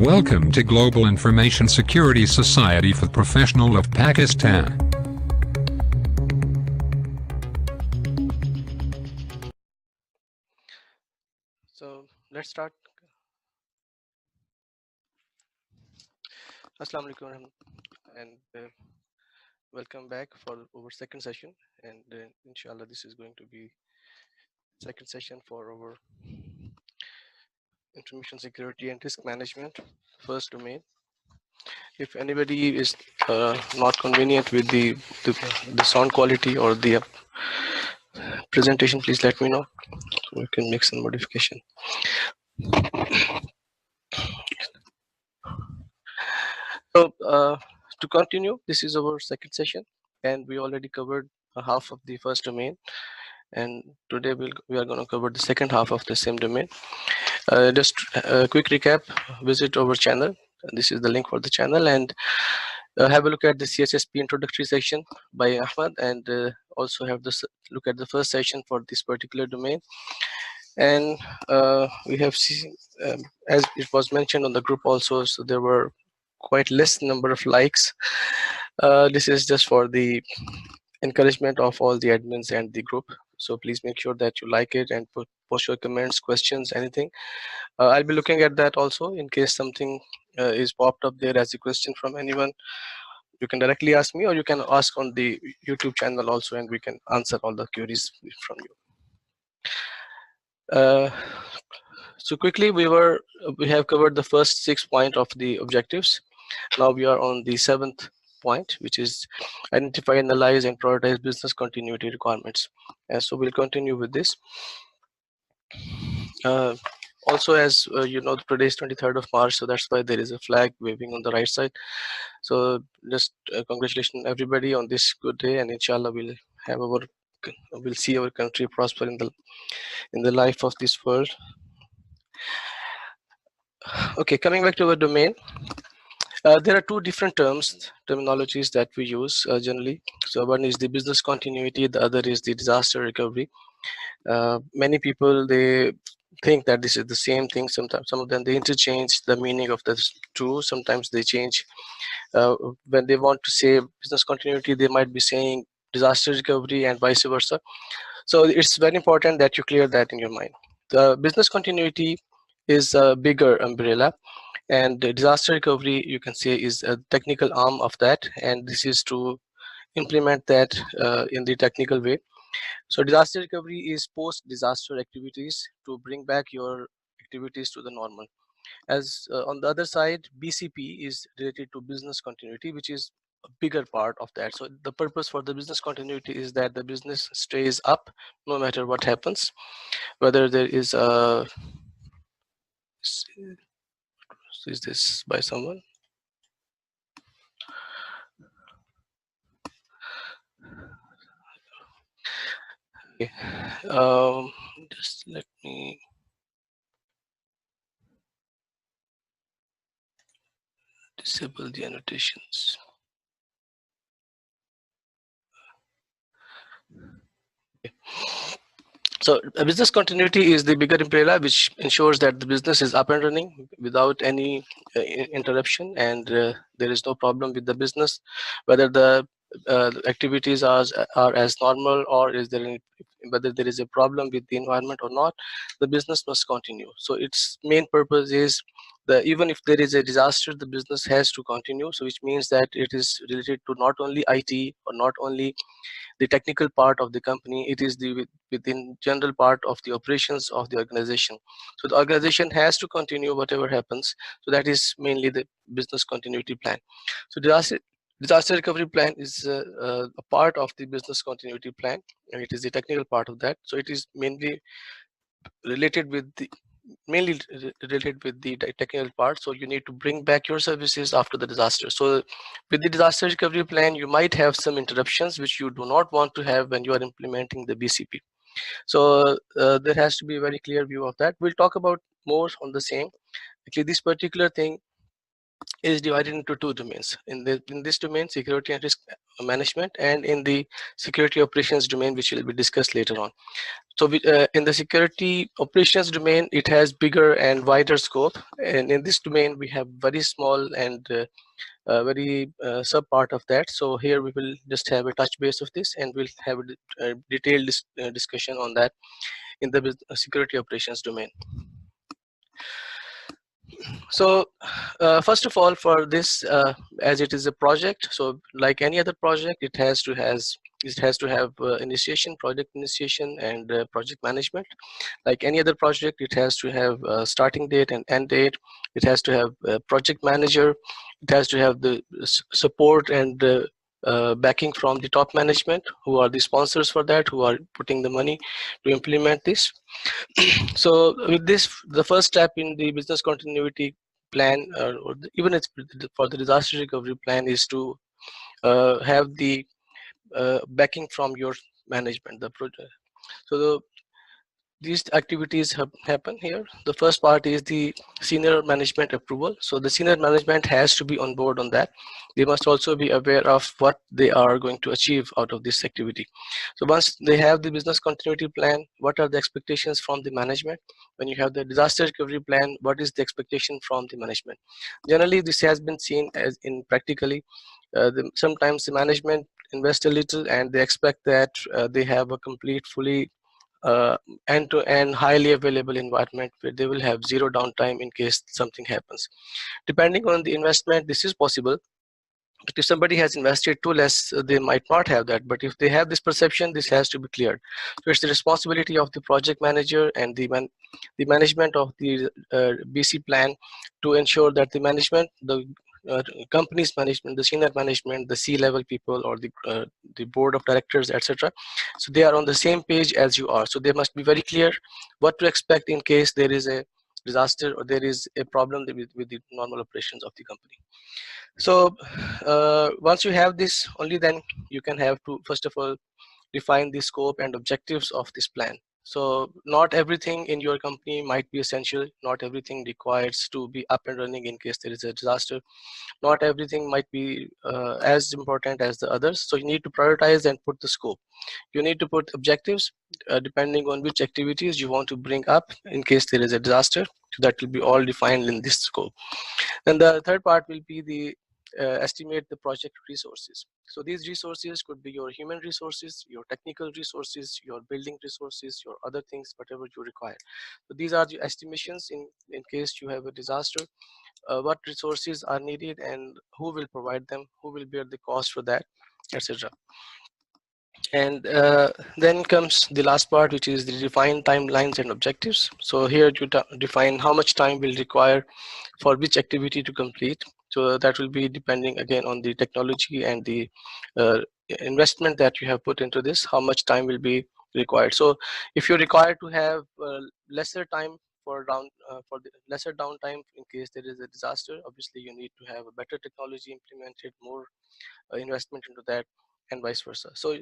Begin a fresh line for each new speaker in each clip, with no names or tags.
Welcome to Global Information Security Society for Professionals of Pakistan.
So let's start. Assalamu alaikum and welcome back for our second session, and inshallah this is going to be second session for our information security and risk management first domain. If anybody is not convenient with the sound quality or the presentation, please let me know so we can make some modification. So to continue, this is our second session, and we already covered half of the first domain, and today we are going to cover the second half of the same domain. Just a quick recap: visit our channel. This is the link for the channel, and have a look at the CISSP introductory section by Ahmad, and also have this look at the first session for this particular domain. And we have seen, as it was mentioned on the group also, so there were quite less number of likes. This is just for the encouragement of all the admins and the group, so please make sure that you like it and post your comments, questions, anything. I'll be looking at that also in case something is popped up there as a question from anyone. You can directly ask me, or you can ask on the YouTube channel also, and we can answer all the queries from you. So quickly, we have covered the first 6 points of the objectives. Now we are on the 7th point, which is identify, analyze, and prioritize business continuity requirements. And so we'll continue with this. Also, as you know, today is 23rd of March, so that's why there is a flag waving on the right side. So just congratulations everybody on this good day, and inshallah we'll see our country prosper in the life of this world. Okay, coming back to our domain. There are two different terminologies that we use generally. So one is the business continuity, the other is the disaster recovery. Many people, they think that this is the same thing. Sometimes some of them, they interchange the meaning of the two. Sometimes they change. When they want to say business continuity, they might be saying disaster recovery and vice versa. So it's very important that you clear that in your mind. The business continuity is a bigger umbrella, and the disaster recovery, you can say, is a technical arm of that, and this is to implement that in the technical way. So disaster recovery is post-disaster activities to bring back your activities to the normal. As on the other side, BCP is related to business continuity, which is a bigger part of that. So the purpose for the business continuity is that the business stays up no matter what happens, whether there is a is this by someone? Okay. Just let me disable the annotations. Okay. So a business continuity is the bigger umbrella, which ensures that the business is up and running without any interruption, and there is no problem with the business, whether the activities are as normal, or whether there is a problem with the environment or not, the business must continue. So its main purpose is even if there is a disaster, the business has to continue. So which means that it is related to not only IT or not only the technical part of the company, it is the within general part of the operations of the organization. So the organization has to continue whatever happens. So that is mainly the business continuity plan. So disaster recovery plan is a part of the business continuity plan, and it is the technical part of that. So it is mainly related with the technical part. So you need to bring back your services after the disaster. So with the disaster recovery plan, you might have some interruptions which you do not want to have when you are implementing the BCP. So there has to be a very clear view of that. We'll talk about more on the same. Actually, this particular thing is divided into two domains. In this domain, security and risk management, and in the security operations domain, which will be discussed later on. So in the security operations domain, it has bigger and wider scope, and in this domain we have very small and very sub part of that. So here we will just have a touch base of this, and we'll have a detailed discussion on that in the security operations domain. So first of all, for this, as it is a project, so like any other project, it has to have initiation, project initiation, and project management. Like any other project, it has to have starting date and end date. It has to have a project manager. It has to have the support and backing from the top management, who are the sponsors for that, who are putting the money to implement this. So with this, the first step in the business continuity plan, or even it's for the disaster recovery plan, is to have the backing from your management, the project. So these activities happen here. The first part is the senior management approval. So the senior management has to be on board on that. They must also be aware of what they are going to achieve out of this activity. So once they have the business continuity plan, what are the expectations from the management? When you have the disaster recovery plan, what is the expectation from the management? Generally, this has been seen as in practically, sometimes the management invest a little and they expect that they have a complete, fully end-to-end highly available environment where they will have zero downtime in case something happens. Depending on the investment, this is possible. But if somebody has invested too less, they might not have that. But if they have this perception, this has to be cleared. So it's the responsibility of the project manager and the management of the BC plan to ensure that the management, the company's management, the senior management, the C-level people, or the board of directors, etc. So they are on the same page as you are. So they must be very clear what to expect in case there is a disaster or there is a problem with the normal operations of the company. So once you have this, only then you can have to first of all define the scope and objectives of this plan. So not everything in your company might be essential. Not everything requires to be up and running in case there is a disaster. Not everything might be as important as the others. So you need to prioritize and put the scope. You need to put objectives depending on which activities you want to bring up in case there is a disaster. So that will be all defined in this scope. Then the third part will be the estimate the project resources. So these resources could be your human resources, your technical resources, your building resources, your other things, whatever you require. So these are the estimations in case you have a disaster, what resources are needed and who will provide them, who will bear the cost for that, etc. And then comes the last part, which is the define timelines and objectives. So here you define how much time will require for which activity to complete. So that will be depending again on the technology and the investment that you have put into this, how much time will be required. So if you're required to have lesser time for the lesser downtime in case there is a disaster, obviously you need to have a better technology implemented, more investment into that, and vice versa. So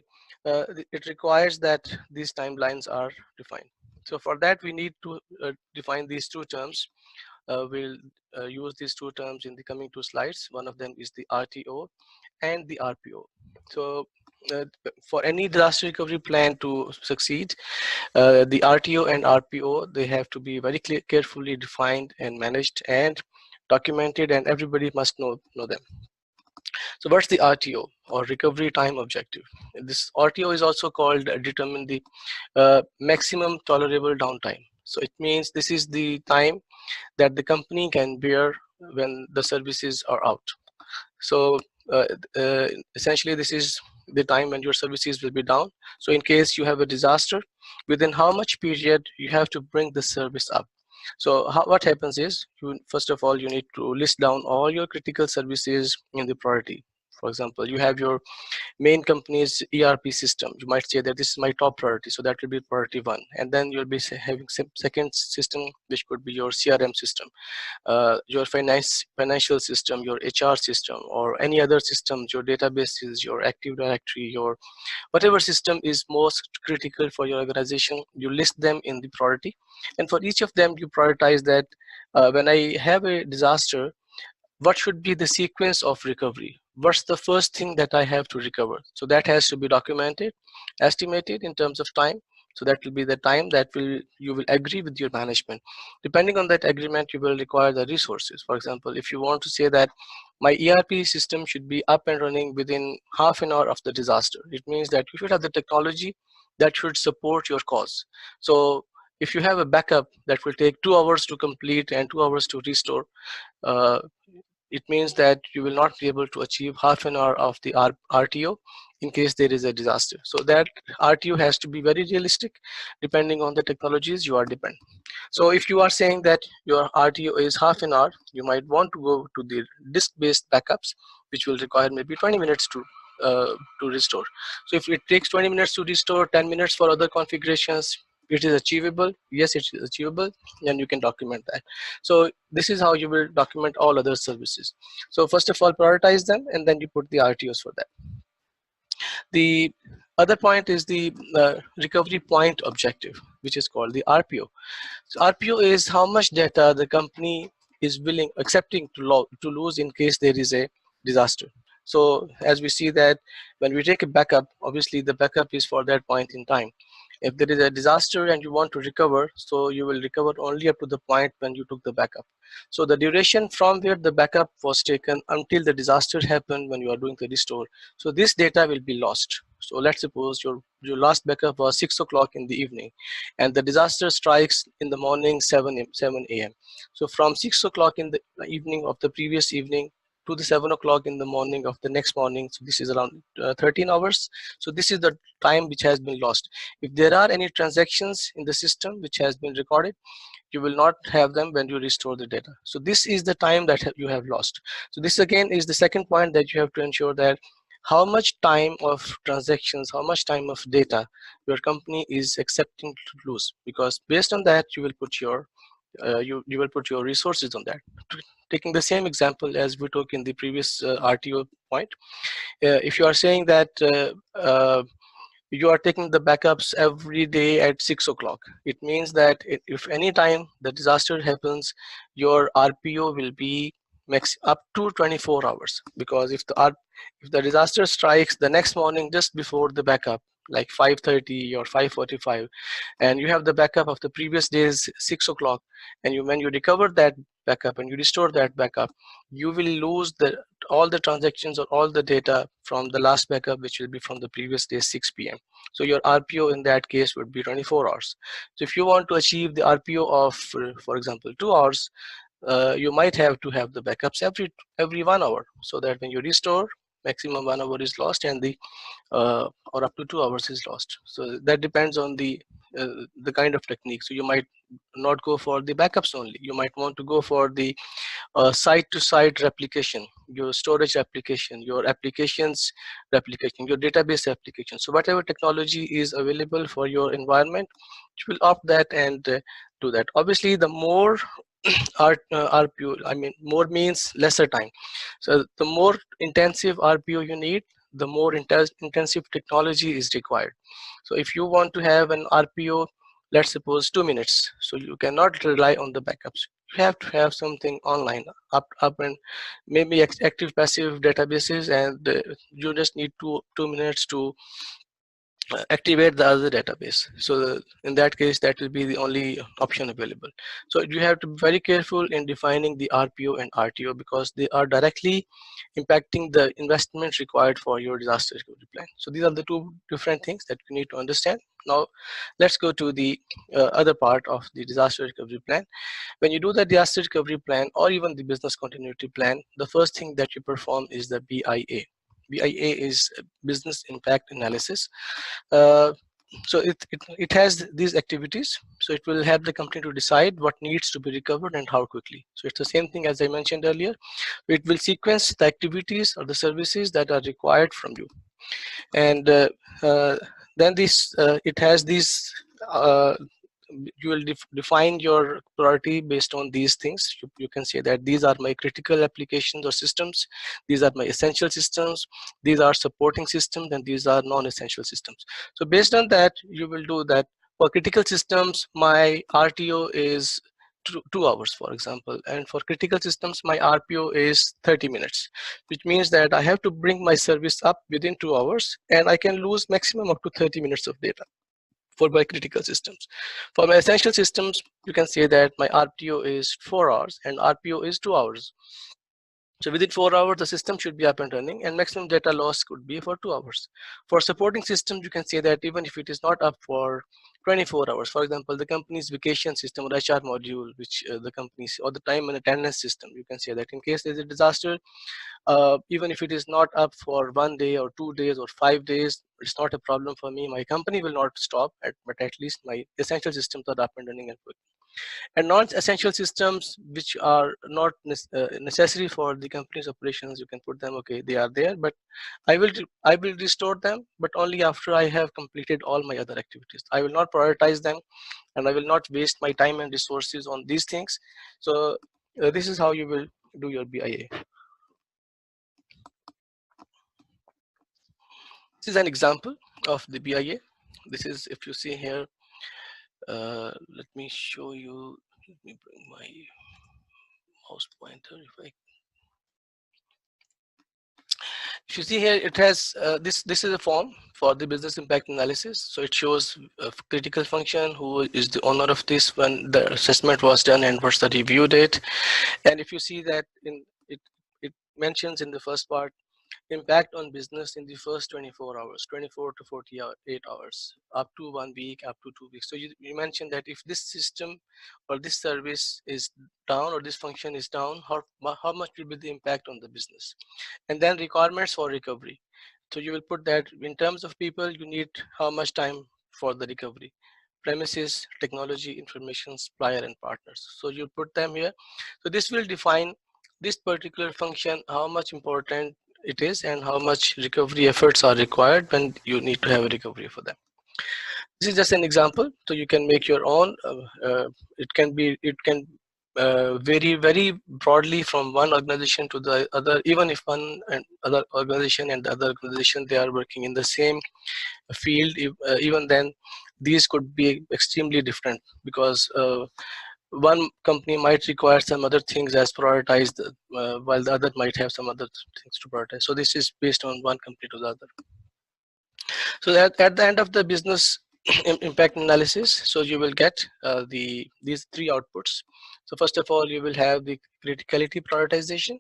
it requires that these timelines are defined. So for that we need to define these two terms. We'll use these two terms in the coming two slides. One of them is the RTO and the RPO. So for any disaster recovery plan to succeed, the RTO and RPO, they have to be very carefully defined and managed and documented, and everybody must know them. So what's the RTO, or recovery time objective? This RTO is also called determine the maximum tolerable downtime. So it means this is the time that the company can bear when the services are out. So essentially this is the time when your services will be down. So in case you have a disaster, within how much period you have to bring the service up. So what happens is, first of all, you need to list down all your critical services in the priority. For example, you have your main company's ERP system. You might say that this is my top priority, so that will be priority 1. And then you'll be having second system, which could be your CRM system, your financial system, your HR system, or any other systems, your databases, your Active Directory, your whatever system is most critical for your organization. You list them in the priority, and for each of them you prioritize that when I have a disaster, what should be the sequence of recovery? What's the first thing that I have to recover? So that has to be documented, estimated in terms of time. So that will be the time that you will agree with your management. Depending on that agreement, you will require the resources. For example, if you want to say that my ERP system should be up and running within half an hour of the disaster, it means that you should have the technology that should support your cause. So if you have a backup that will take 2 hours to complete and 2 hours to restore, uh, it means that you will not be able to achieve half an hour of the RTO in case there is a disaster. So that RTO has to be very realistic depending on the technologies you are dependent. So if you are saying that your RTO is half an hour, you might want to go to the disk-based backups, which will require maybe 20 minutes to restore. So if it takes 20 minutes to restore, 10 minutes for other configurations, it is achievable. Yes, it is achievable, and you can document that. So this is how you will document all other services. So first of all, prioritize them, and then you put the RTOs for that. The other point is the recovery point objective, which is called the RPO. So RPO is how much data the company is accepting to lose in case there is a disaster. So as we see that when we take a backup, obviously the backup is for that point in time. If there is a disaster and you want to recover, so you will recover only up to the point when you took the backup. So the duration from where the backup was taken until the disaster happened when you are doing the restore, so this data will be lost. So let's suppose your last backup was 6 o'clock in the evening, and the disaster strikes in the morning 7 a.m. So from 6 o'clock in the evening of the previous evening to the 7 o'clock in the morning of the next morning, so this is around 13 hours. So this is the time which has been lost. If there are any transactions in the system which has been recorded, you will not have them when you restore the data. So this is the time that you have lost. So this again is the second point, that you have to ensure that how much time of transactions, how much time of data your company is accepting to lose, because based on that you will put your you will put your resources on that. Taking the same example as we took in the previous RTO point, if you are saying that you are taking the backups every day at 6 o'clock, it means that if any time the disaster happens, your RPO will be max up to 24 hours. Because if the disaster strikes the next morning just before the backup, like 5:30 or 5:45, and you have the backup of the previous day's 6 o'clock, and when you recover that backup and you restore that backup, you will lose all the transactions or all the data from the last backup, which will be from the previous day 6 p.m. So your RPO in that case would be 24 hours. So if you want to achieve the RPO of, for example, 2 hours, you might have to have the backups every 1 hour, so that when you restore, maximum 1 hour is lost, and or up to 2 hours is lost. So that depends on the kind of technique. So you might not go for the backups only. You might want to go for the site-to-site replication, your storage application, your applications replication, your database application. So whatever technology is available for your environment, you will opt that and do that. Obviously, the more RPO, I mean, more means lesser time. So the more intensive RPO you need, the more intensive technology is required. So if you want to have an RPO, let's suppose 2 minutes, so you cannot rely on the backups. You have to have something online, up and maybe active passive databases, and you just need 2 minutes to activate the other database. So in that case, that will be the only option available. So you have to be very careful in defining the RPO and RTO, because they are directly impacting the investment required for your disaster recovery plan. So these are the two different things that you need to understand. Now let's go to the other part of the disaster recovery plan. When you do the disaster recovery plan or even the business continuity plan, the first thing that you perform is the BIA. BIA is business impact analysis. Uh, so it has these activities. So it will help the company to decide what needs to be recovered and how quickly. So it's the same thing as I mentioned earlier. It will sequence the activities or the services that are required from you, and then it has these you will define your priority based on these things. You can say that these are my critical applications or systems, these are my essential systems, these are supporting systems, and these are non-essential systems. So based on that, you will do that. For critical systems, my RTO is two hours, for example. And for critical systems, my RPO is 30 minutes, which means that I have to bring my service up within 2 hours, and I can lose maximum up to 30 minutes of data for my critical systems. For my essential systems, you can say that my RPO is 4 hours and RPO is 2 hours. So within 4 hours, the system should be up and running, and maximum data loss could be for 2 hours. For supporting systems, you can say that even if it is not up for 24 hours, for example, the company's vacation system or HR module, which the company's, or the time and attendance system, you can say that in case there's a disaster, even if it is not up for 1 day or 2 days or 5 days, it's not a problem for me. My company will not stop, but at least my essential systems are up and running and working. And non-essential systems which are not necessary for the company's operations, you can put them, okay, they are there, but I will restore them, but only after I have completed all my other activities. I will not prioritize them, and I will not waste my time and resources on these things. So this is how you will do your BIA. This is an example of the BIA. This is, if you see here, let me show you. Let me bring my mouse pointer. If you see here, it has this is a form for the business impact analysis. So it shows a critical function, who is the owner of this, when the assessment was done, and what's the review date. And if you see that it mentions in the first part, impact on business in the first 24 hours, 24 to 48 hours, up to 1 week, up to 2 weeks. So you mentioned that if this system or this service is down, or this function is down, how much will be the impact on the business. And then requirements for recovery. So you will put that in terms of people, you need how much time for the recovery. Premises, technology, information, supplier, and partners. So you put them here. So this will define this particular function, how much important it is, and how much recovery efforts are required when you need to have a recovery for them. This is just an example, so you can make your own. It can vary very broadly from one organization to the other. Even if one and other organization and the other organization, they are working in the same field, even then these could be extremely different, because one company might require some other things as prioritized, while the other might have some other things to prioritize. So this is based on one company to the other. So at the end of the business impact analysis, so you will get these three outputs. So first of all, you will have the criticality prioritization.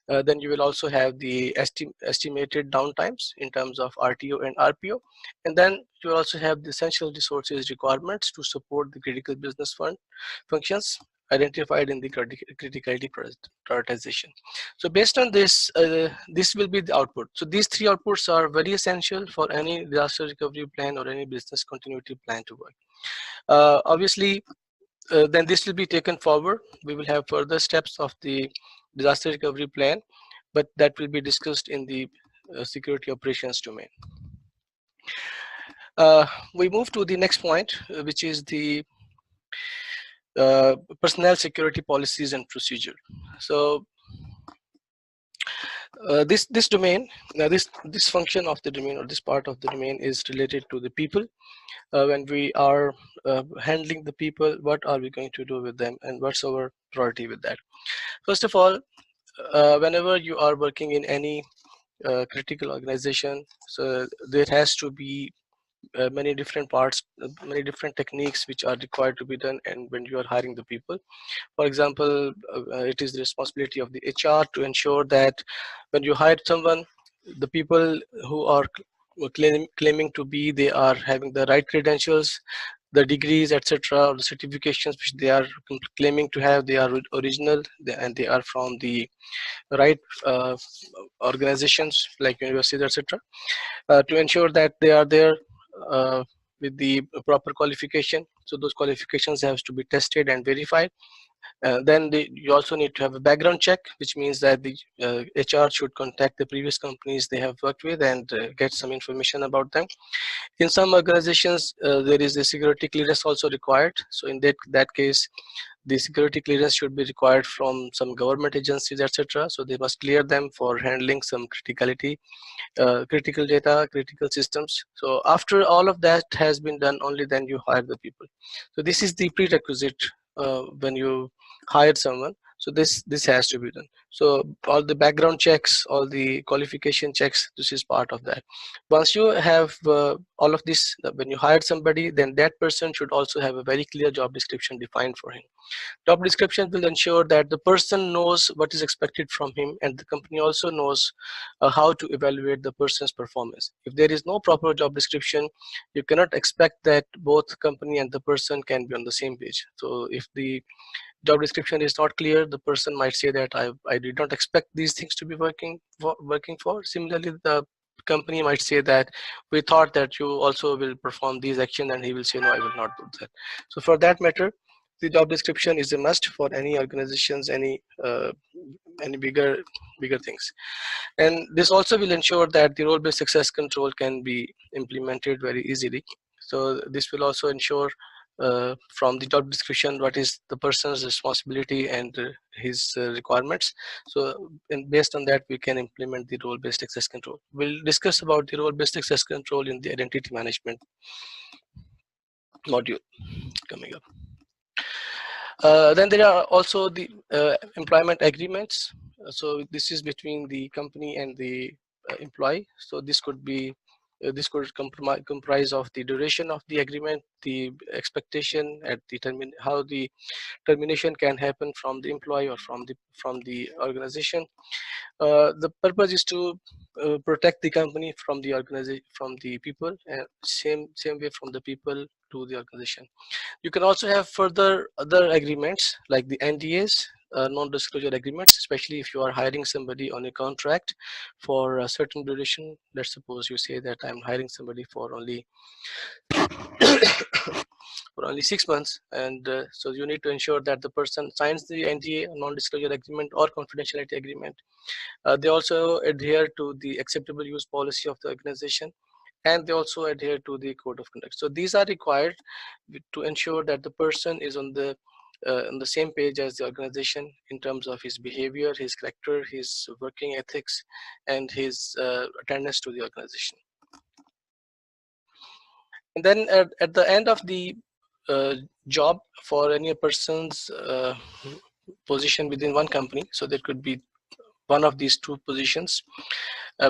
Then you will also have the estimated downtimes in terms of RTO and RPO. And then you will also have the essential resources requirements to support the critical business functions identified in the criticality prioritization. So based on this, this will be the output. So these three outputs are very essential for any disaster recovery plan or any business continuity plan to work. Obviously, then this will be taken forward. We will have further steps of the disaster recovery plan, but that will be discussed in the security operations domain. We move to the next point, which is the personnel security policies and procedure. So this domain, now this function of the domain, or this part of the domain, is related to the people. When we are handling the people, what are we going to do with them, and what's our priority with that? First of all, whenever you are working in any critical organization, so there has to be many different parts, many different techniques which are required to be done, and when you are hiring the people. For example, it is the responsibility of the HR to ensure that when you hire someone, the people who are claiming to be, they are having the right credentials, the degrees, etc., or the certifications which they are claiming to have, they are original, and they are from the right organizations like universities, etc., to ensure that they are there with the proper qualification. So those qualifications have to be tested and verified. Then you also need to have a background check, which means that the HR should contact the previous companies they have worked with and get some information about them. In some organizations, there is a security clearance also required. So in that case, the security clearance should be required from some government agencies, etc. So they must clear them for handling some criticality, critical data, critical systems. So after all of that has been done, only then you hire the people. So this is the prerequisite when you hire someone. So this has to be done. So all the background checks, all the qualification checks, this is part of that. Once you have all of this, when you hire somebody, then that person should also have a very clear job description defined for him. Job description will ensure that the person knows what is expected from him, and the company also knows how to evaluate the person's performance. If there is no proper job description, you cannot expect that both company and the person can be on the same page. So if the job description is not clear, the person might say that I did not expect these things to be working for. Similarly, the company might say that we thought that you also will perform these actions, and he will say no, I will not do that. So for that matter, the job description is a must for any organizations, any bigger things. And this also will ensure that the role-based success control can be implemented very easily. So this will also ensure from the job description what is the person's responsibility and his requirements. So and based on that, we can implement the role-based access control. We'll discuss about the role-based access control in the identity management module coming up. Then there are also the employment agreements. So this is between the company and the employee. So this could be this could comprise of the duration of the agreement, the expectation at the how the termination can happen from the employee or from the organization. The purpose is to protect the company from the organization, from the people, and same way from the people to the organization. You can also have further other agreements like the NDAs, non-disclosure agreements, especially if you are hiring somebody on a contract for a certain duration. Let's suppose you say that I'm hiring somebody for only for only 6 months, and so you need to ensure that the person signs the NDA, non-disclosure agreement, or confidentiality agreement. They also adhere to the acceptable use policy of the organization, and they also adhere to the code of conduct. So these are required to ensure that the person is on the same page as the organization in terms of his behavior, his character, his working ethics, and his attendance to the organization. And then at the end of the job for any person's position within one company, so there could be one of these two positions,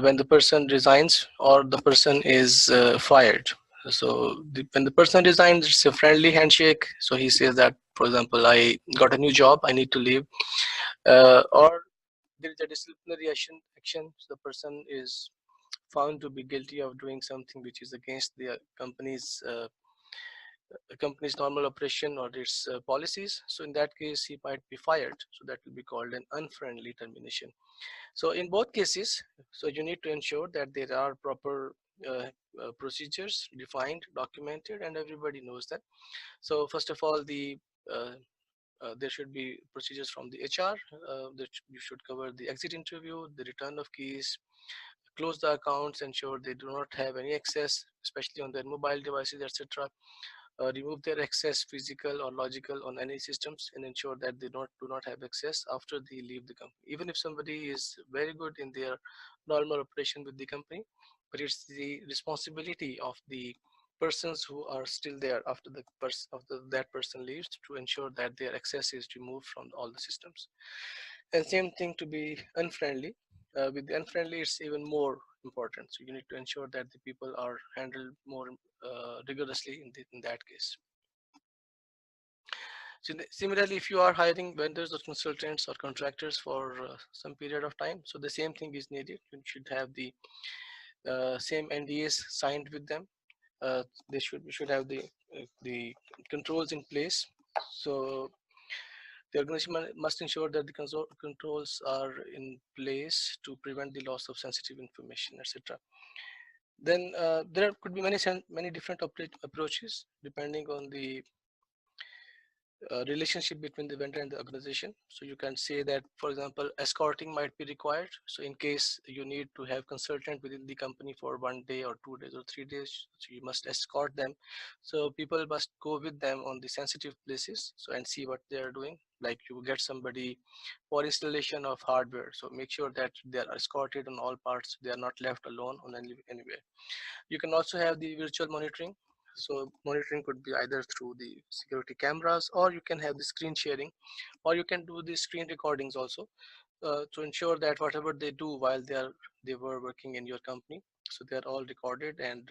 when the person resigns or the person is fired. So when the person resigns, it's a friendly handshake. So he says that, for example, I got a new job, I need to leave, or there is a disciplinary action. So the person is found to be guilty of doing something which is against the company's normal operation or its policies. So in that case, he might be fired. So that will be called an unfriendly termination. So in both cases, so you need to ensure that there are proper procedures defined, documented, and everybody knows that. So first of all, uh, there should be procedures from the HR that you should cover the exit interview, the return of keys, close the accounts, ensure they do not have any access, especially on their mobile devices, etc. Remove their access, physical or logical, on any systems, and ensure that they do not have access after they leave the company. Even if somebody is very good in their normal operation with the company, but it's the responsibility of the persons who are still there after that person leaves to ensure that their access is removed from all the systems. And same thing to be unfriendly. With the unfriendly, it's even more important. So you need to ensure that the people are handled more rigorously in that case. So similarly, if you are hiring vendors or consultants or contractors for some period of time, so the same thing is needed. You should have the same NDAs signed with them. They should have the controls in place. So the organization must ensure that the controls are in place to prevent the loss of sensitive information, etc. Then there could be many different approaches depending on the relationship between the vendor and the organization. So you can say that, for example, escorting might be required. So in case you need to have consultant within the company for 1 day or 2 days or 3 days, so you must escort them. So people must go with them on the sensitive places, so and see what they are doing. Like you get somebody for installation of hardware, so make sure that they are escorted on all parts. They are not left alone on anywhere. You can also have the virtual monitoring. So monitoring could be either through the security cameras, or you can have the screen sharing, or you can do the screen recordings also, to ensure that whatever they do while they were working in your company, so they are all recorded, and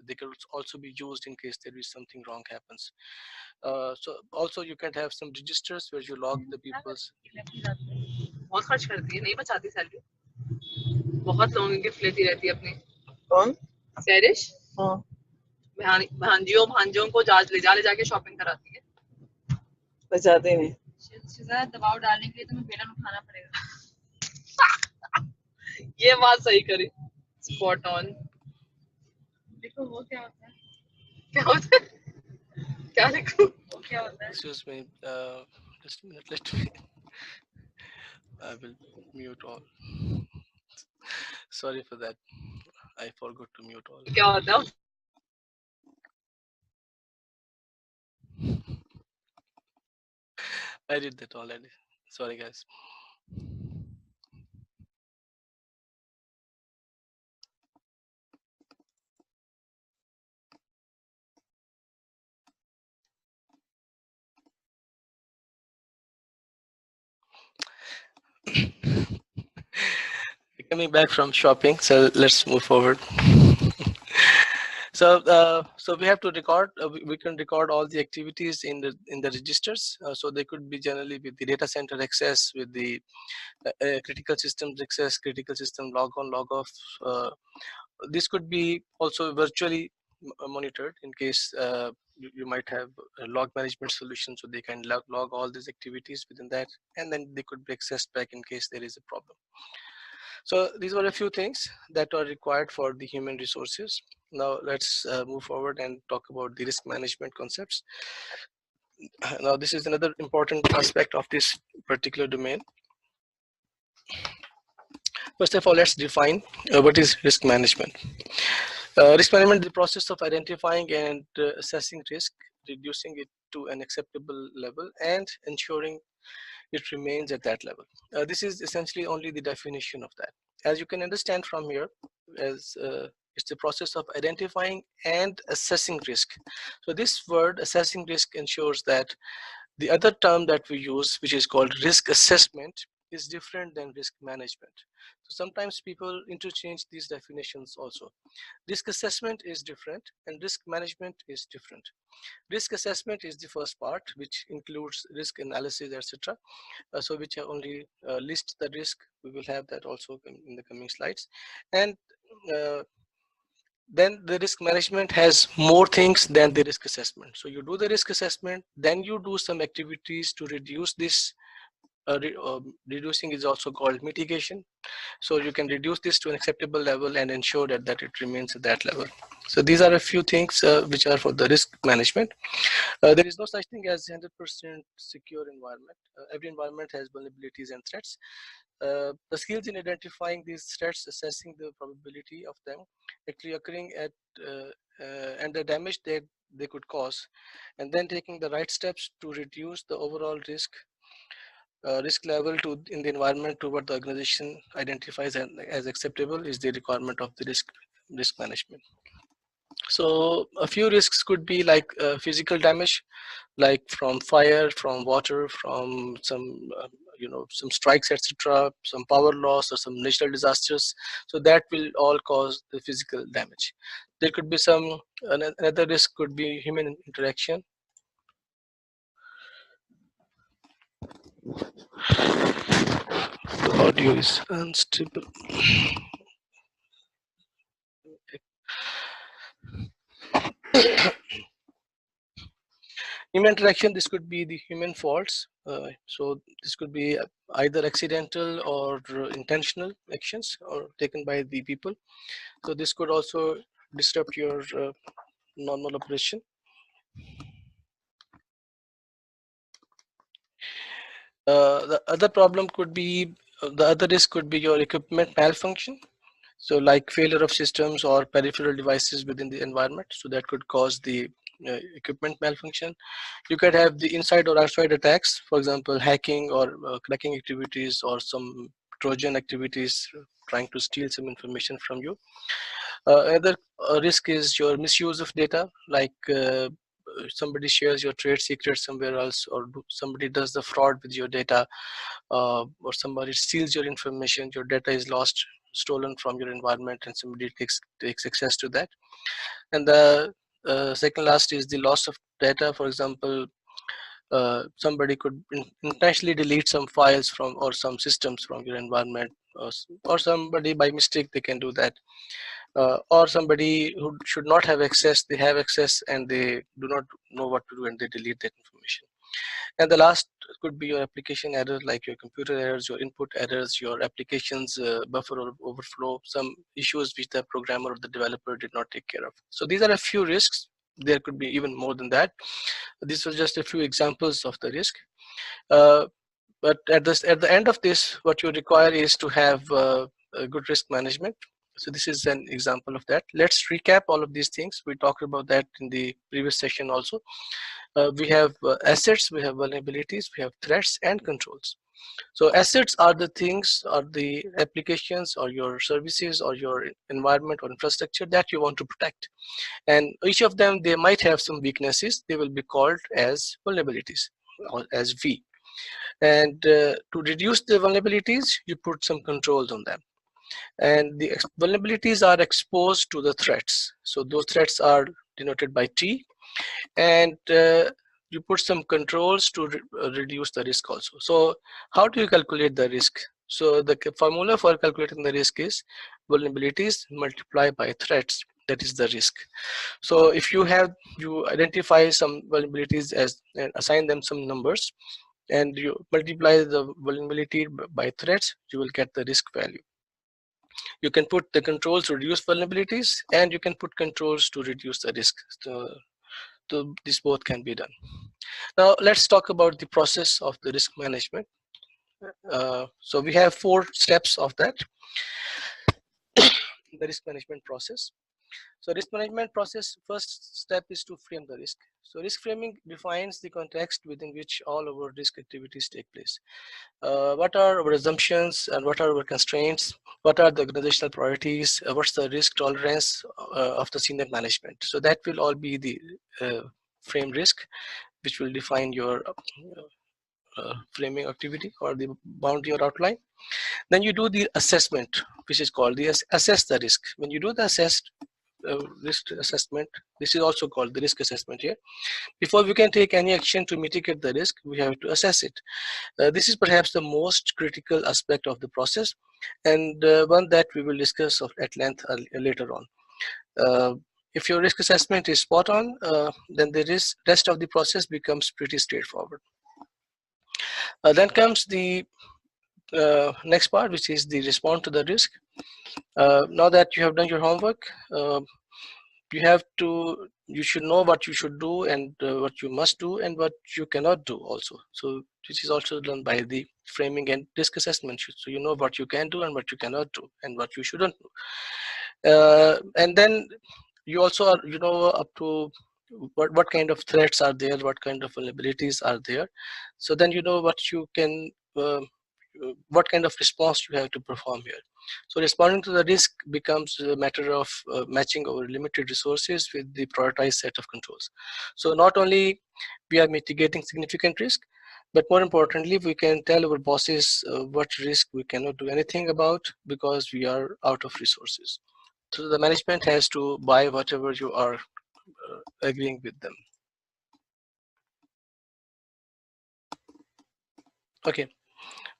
they could also be used in case there is something wrong happens. So also you can have some registers where you log the people's.
बहुत खर्च करती है, नहीं बचाती salary, बहुत लोगों की gift लेती रहती है अपनी। कौन? सैरिश। हाँ, भांजियों को ले जाके शॉपिंग कराती है, बचाते नहीं। दबाव डालने के लिए तुम्हें बेलन उठाना पड़ेगा। ये बात सही करी, स्पॉट ऑन। देखो वो क्या होता है, क्या होता है, क्या देखो वो क्या होता है।
Excuse me, just a minute, let me. I will mute all. Sorry for that. I forgot to mute all.
क्या होता है?
I did that already. Sorry, guys. Coming back from shopping, so let's move forward. So we have to record. We can record all the activities in the registers. So they could be generally with the data center access, with the critical systems access, critical system log on, log off. This could be also virtually monitored in case you might have a log management solution, so they can log all these activities within that, and then they could be accessed back in case there is a problem. So these were a few things that are required for the human resources. Now let's move forward and talk about the risk management concepts. Now this is another important aspect of this particular domain. First of all, let's define what is risk management. Risk management is the process of identifying and assessing risk, reducing it to an acceptable level, and ensuring it remains at that level. This is essentially only the definition of that. As you can understand from here, as it's the process of identifying and assessing risk. So this word assessing risk ensures that the other term that we use, which is called risk assessment, is different than risk management. So sometimes people interchange these definitions also. Risk assessment is different and risk management is different. Risk assessment is the first part, which includes risk analysis, etc. So which only list the risk. We will have that also in the coming slides. And then the risk management has more things than the risk assessment. So you do the risk assessment, then you do some activities to reduce this. Reducing is also called mitigation. So you can reduce this to an acceptable level and ensure that it remains at that level. So these are a few things which are for the risk management. There is no such thing as 100% secure environment. Every environment has vulnerabilities and threats. The skills in identifying these threats, assessing the probability of them actually occurring at and the damage that they could cause, and then taking the right steps to reduce the overall risk level in the environment to what the organization identifies as acceptable is the requirement of the risk management. So a few risks could be like physical damage, like from fire, from water, from some some strikes, etc., some power loss or some natural disasters. So that will all cause the physical damage. There could be another risk could be human interaction. The audio is unstable. Human interaction, this could be the human faults. So this could be either accidental or intentional actions or taken by the people. So this could also disrupt your normal operation. The other problem could be, the other risk could be your equipment malfunction. So like failure of systems or peripheral devices within the environment. So that could cause the equipment malfunction. You could have the inside or outside attacks, for example, hacking or cracking activities or some Trojan activities trying to steal some information from you. Another risk is your misuse of data, like somebody shares your trade secrets somewhere else, or somebody does the fraud with your data, or somebody steals your information, your data is lost, stolen from your environment, and somebody takes access to that. And the second last is the loss of data. For example, somebody could intentionally delete some files from or some systems from your environment, or somebody by mistake they can do that, or somebody who should not have access, they have access and they do not know what to do and they delete that information. And the last could be your application errors, like your computer errors, your input errors, your applications buffer or overflow, some issues which the programmer or the developer did not take care of. So these are a few risks. There could be even more than that. These were just a few examples of the risk. But at the end of this, what you require is to have a good risk management. So this is an example of that. Let's recap all of these things. We talked about that in the previous session also. We have assets, we have vulnerabilities, we have threats and controls. So assets are the things, or the applications or your services or your environment or infrastructure that you want to protect. And each of them, they might have some weaknesses. They will be called as vulnerabilities, or as V. And to reduce the vulnerabilities, you put some controls on them. And the vulnerabilities are exposed to the threats. So those threats are denoted by T. And you put some controls to reduce the risk also. So how do you calculate the risk? So the formula for calculating the risk is vulnerabilities multiplied by threats. That is the risk. So if you identify some vulnerabilities as and assign them some numbers, and you multiply the vulnerability by threats, you will get the risk value. You can put the controls to reduce vulnerabilities, and you can put controls to reduce the risk. So this both can be done. Now let's talk about the process of the risk management. So we have 4 steps of that, the risk management process. So risk management process, first step is to frame the risk. So risk framing defines the context within which all our risk activities take place. What are our assumptions and what are our constraints? What are the organizational priorities? What's the risk tolerance of the senior management? So that will all be the frame risk, which will define your framing activity or the boundary or outline. Then you do the assessment, which is called the assess the risk. When you do the risk assessment, this is also called the risk assessment here. Before we can take any action to mitigate the risk, we have to assess it. This is perhaps the most critical aspect of the process, and one that we will discuss at length later on. If your risk assessment is spot on, then the rest of the process becomes pretty straightforward. Then comes the next part, which is the respond to the risk. Now that you have done your homework, you should know what you should do and what you must do and what you cannot do also. So this is also done by the framing and risk assessment. So you know what you can do and what you cannot do and what you shouldn't do. And then you also are, up to what kind of threats are there, what kind of vulnerabilities are there. So then you know what you can, what kind of response you have to perform here. So responding to the risk becomes a matter of matching our limited resources with the prioritized set of controls. So not only we are mitigating significant risk, but more importantly, we can tell our bosses what risk we cannot do anything about because we are out of resources. So the management has to buy whatever you are agreeing with them. Okay,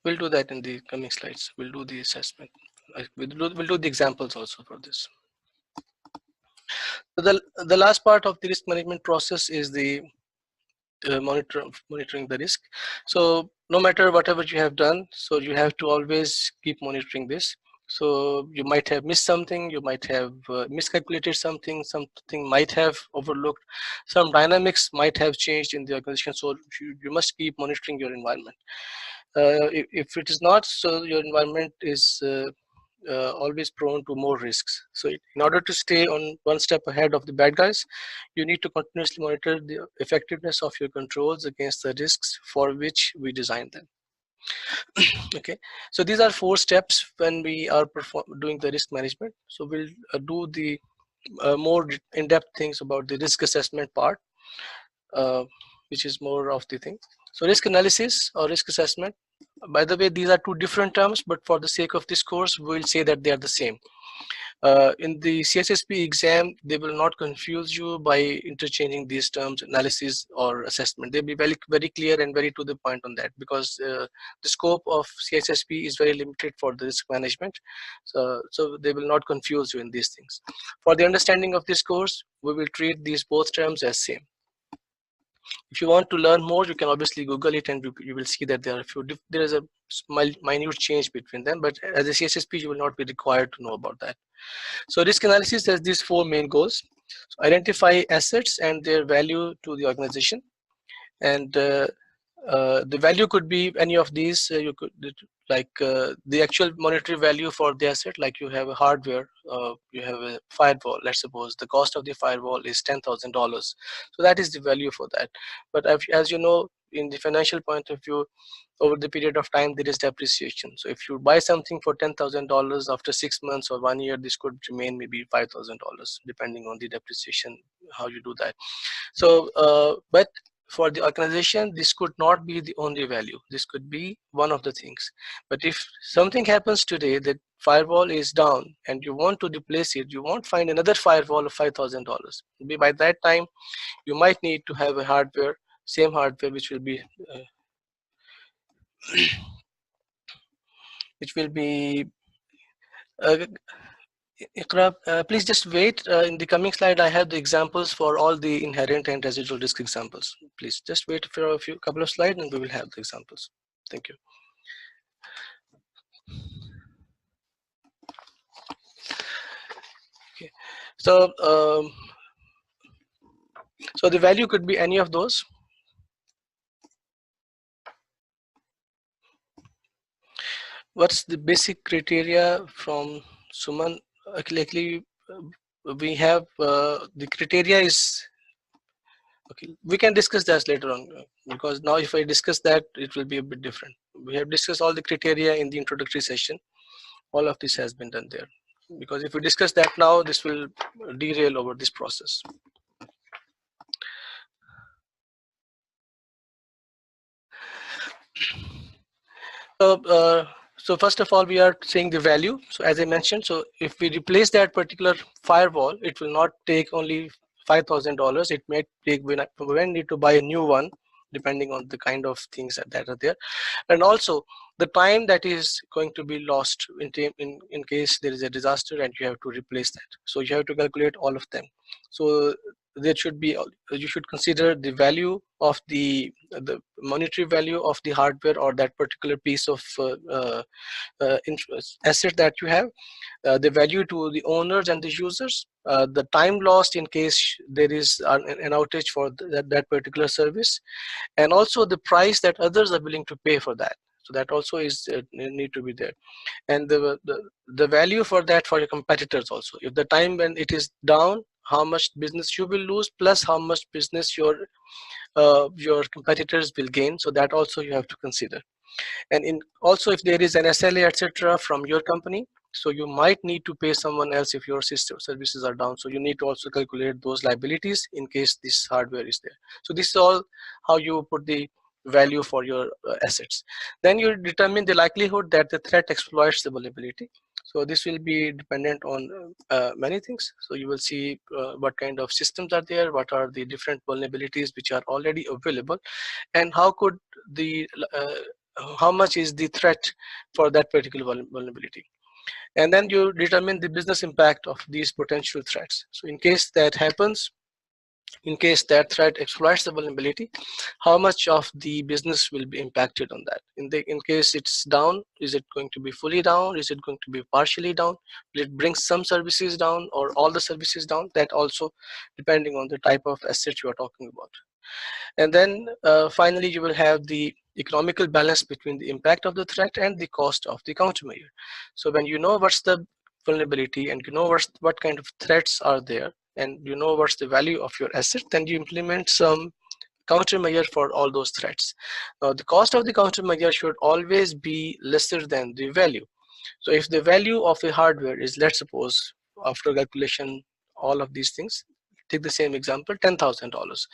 we'll do that in the coming slides. We'll do the assessment. We'll do the examples also for this. So the last part of the risk management process is the monitoring the risk. So no matter whatever you have done, so you have to always keep monitoring this. So you might have missed something, you might have miscalculated something might have overlooked, some dynamics might have changed in the organization. So you must keep monitoring your environment. If it is not, so your environment is always prone to more risks. So in order to stay on one step ahead of the bad guys, you need to continuously monitor the effectiveness of your controls against the risks for which we designed them. Okay, so these are 4 steps when we are doing the risk management. So we'll do the more in-depth things about the risk assessment part, which is more of the thing. So risk analysis or risk assessment, by the way, these are 2 different terms, but for the sake of this course we'll say that they are the same. In the CISSP exam, they will not confuse you by interchanging these terms, analysis or assessment. They'll be very, very clear and very to the point on that, because the scope of CISSP is very limited for the risk management. So they will not confuse you in these things. For the understanding of this course, we will treat these both terms as same. If you want to learn more, you can obviously Google it, and you will see that there are there is a minute change between them, but as a CISSP, you will not be required to know about that. So risk analysis has these 4 main goals. So identify assets and their value to the organization, and the value could be any of these. You could the actual monetary value for the asset, like you have a hardware, you have a firewall. Let's suppose the cost of the firewall is $10,000, so that is the value for that. But as you know, in the financial point of view, over the period of time there is depreciation. So if you buy something for $10,000, after 6 months or 1 year, this could remain maybe $5,000, depending on the depreciation, how you do that. So but for the organization, this could not be the only value. This could be one of the things. But if something happens today, that firewall is down and you want to replace it, you won't find another firewall of $5,000. By that time, you might need to have a hardware, same hardware, which will be Iqra, please just wait. In the coming slide, I have the examples for all the inherent and residual risk examples. Please just wait for a couple of slides and we will have the examples. Thank you. Okay. So the value could be any of those. What's the basic criteria from Suman? Actually, we have the criteria is okay. We can discuss that later on, because now if I discuss that, it will be a bit different. We have discussed all the criteria in the introductory session. All of this has been done there, because if we discuss that now, this will derail over this process. So first of all, we are saying the value. So as I mentioned, so if we replace that particular firewall, it will not take only $5,000. It may take, when need to buy a new one, depending on the kind of things that are there, and also the time that is going to be lost in case there is a disaster and you have to replace that. So you have to calculate all of them. So there should be, you should consider the value of the monetary value of the hardware or that particular piece of asset that you have, the value to the owners and the users, the time lost in case there is an outage for that particular service, and also the price that others are willing to pay for that. So that also is need to be there, and the value for that for your competitors also. If the time when it is down, how much business you will lose, plus how much business your competitors will gain. So that also you have to consider. And also if there is an SLA, etc., from your company, so you might need to pay someone else if your system services are down. So you need to also calculate those liabilities in case this hardware is there. So this is all how you put the value for your assets. Then you determine the likelihood that the threat exploits the vulnerability. So this will be dependent on many things. So you will see what kind of systems are there, what are the different vulnerabilities which are already available, and how could the how much is the threat for that particular vulnerability. And then you determine the business impact of these potential threats. So in case that happens, in case that threat exploits the vulnerability, how much of the business will be impacted on that? In case it's down, is it going to be fully down? Is it going to be partially down? Will it bring some services down or all the services down? That also depending on the type of asset you are talking about. And then finally, you will have the economical balance between the impact of the threat and the cost of the countermeasure. So when you know what's the vulnerability and you know what kind of threats are there, and you know what's the value of your asset, then you implement some countermeasure for all those threats. Now the cost of the countermeasure should always be lesser than the value. So if the value of a hardware is, let's suppose, after calculation all of these things, take the same example, $10,000.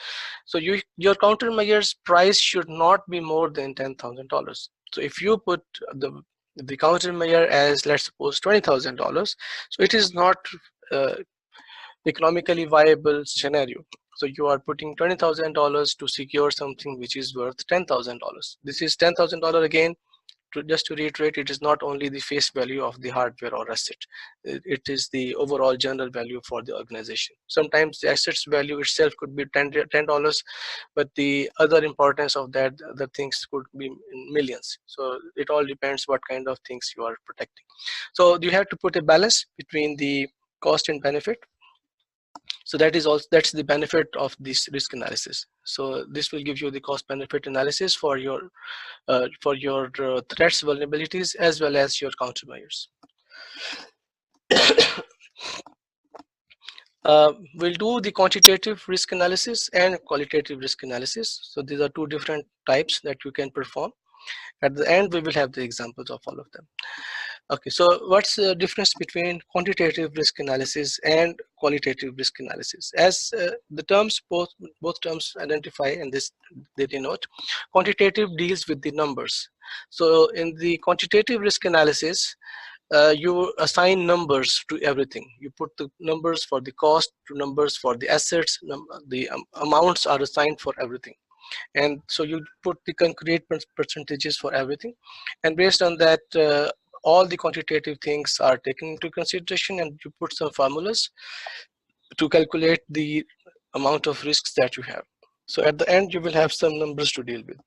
So your countermeasure's price should not be more than $10,000. So if you put the countermeasure as, let's suppose, $20,000, so it is not economically viable scenario. So you are putting $20,000 to secure something which is worth $10,000. This is $10,000 again. Just to reiterate, it is not only the face value of the hardware or asset, it is the overall general value for the organization. Sometimes the asset's value itself could be $10, but the other importance of that, the things could be in millions. So it all depends what kind of things you are protecting. So you have to put a balance between the cost and benefit. So that's the benefit of this risk analysis. So this will give you the cost benefit analysis for your threats, vulnerabilities, as well as your countermeasures. We'll do the quantitative risk analysis and qualitative risk analysis. So these are two different types that you can perform. At the end, we will have the examples of all of them. Okay, so what's the difference between quantitative risk analysis and qualitative risk analysis? As the terms, both terms identify, and this they denote, quantitative deals with the numbers. So in the quantitative risk analysis, you assign numbers to everything. You put the numbers for the cost, to numbers for the assets, the amounts are assigned for everything. And so you put the concrete percentages for everything. And based on that, all the quantitative things are taken into consideration, and you put some formulas to calculate the amount of risks that you have. So at the end, you will have some numbers to deal with.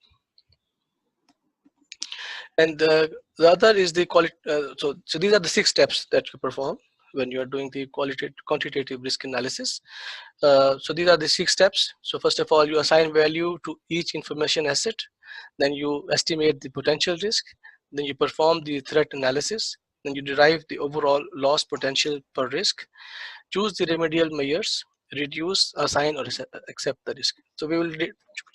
And the other is the quality. So these are the 6 steps that you perform when you are doing the quantitative risk analysis. So these are the 6 steps. So first of all, you assign value to each information asset. Then you estimate the potential risk. Then you perform the threat analysis. Then you derive the overall loss potential per risk. Choose the remedial measures. Reduce, assign, or accept the risk. So we will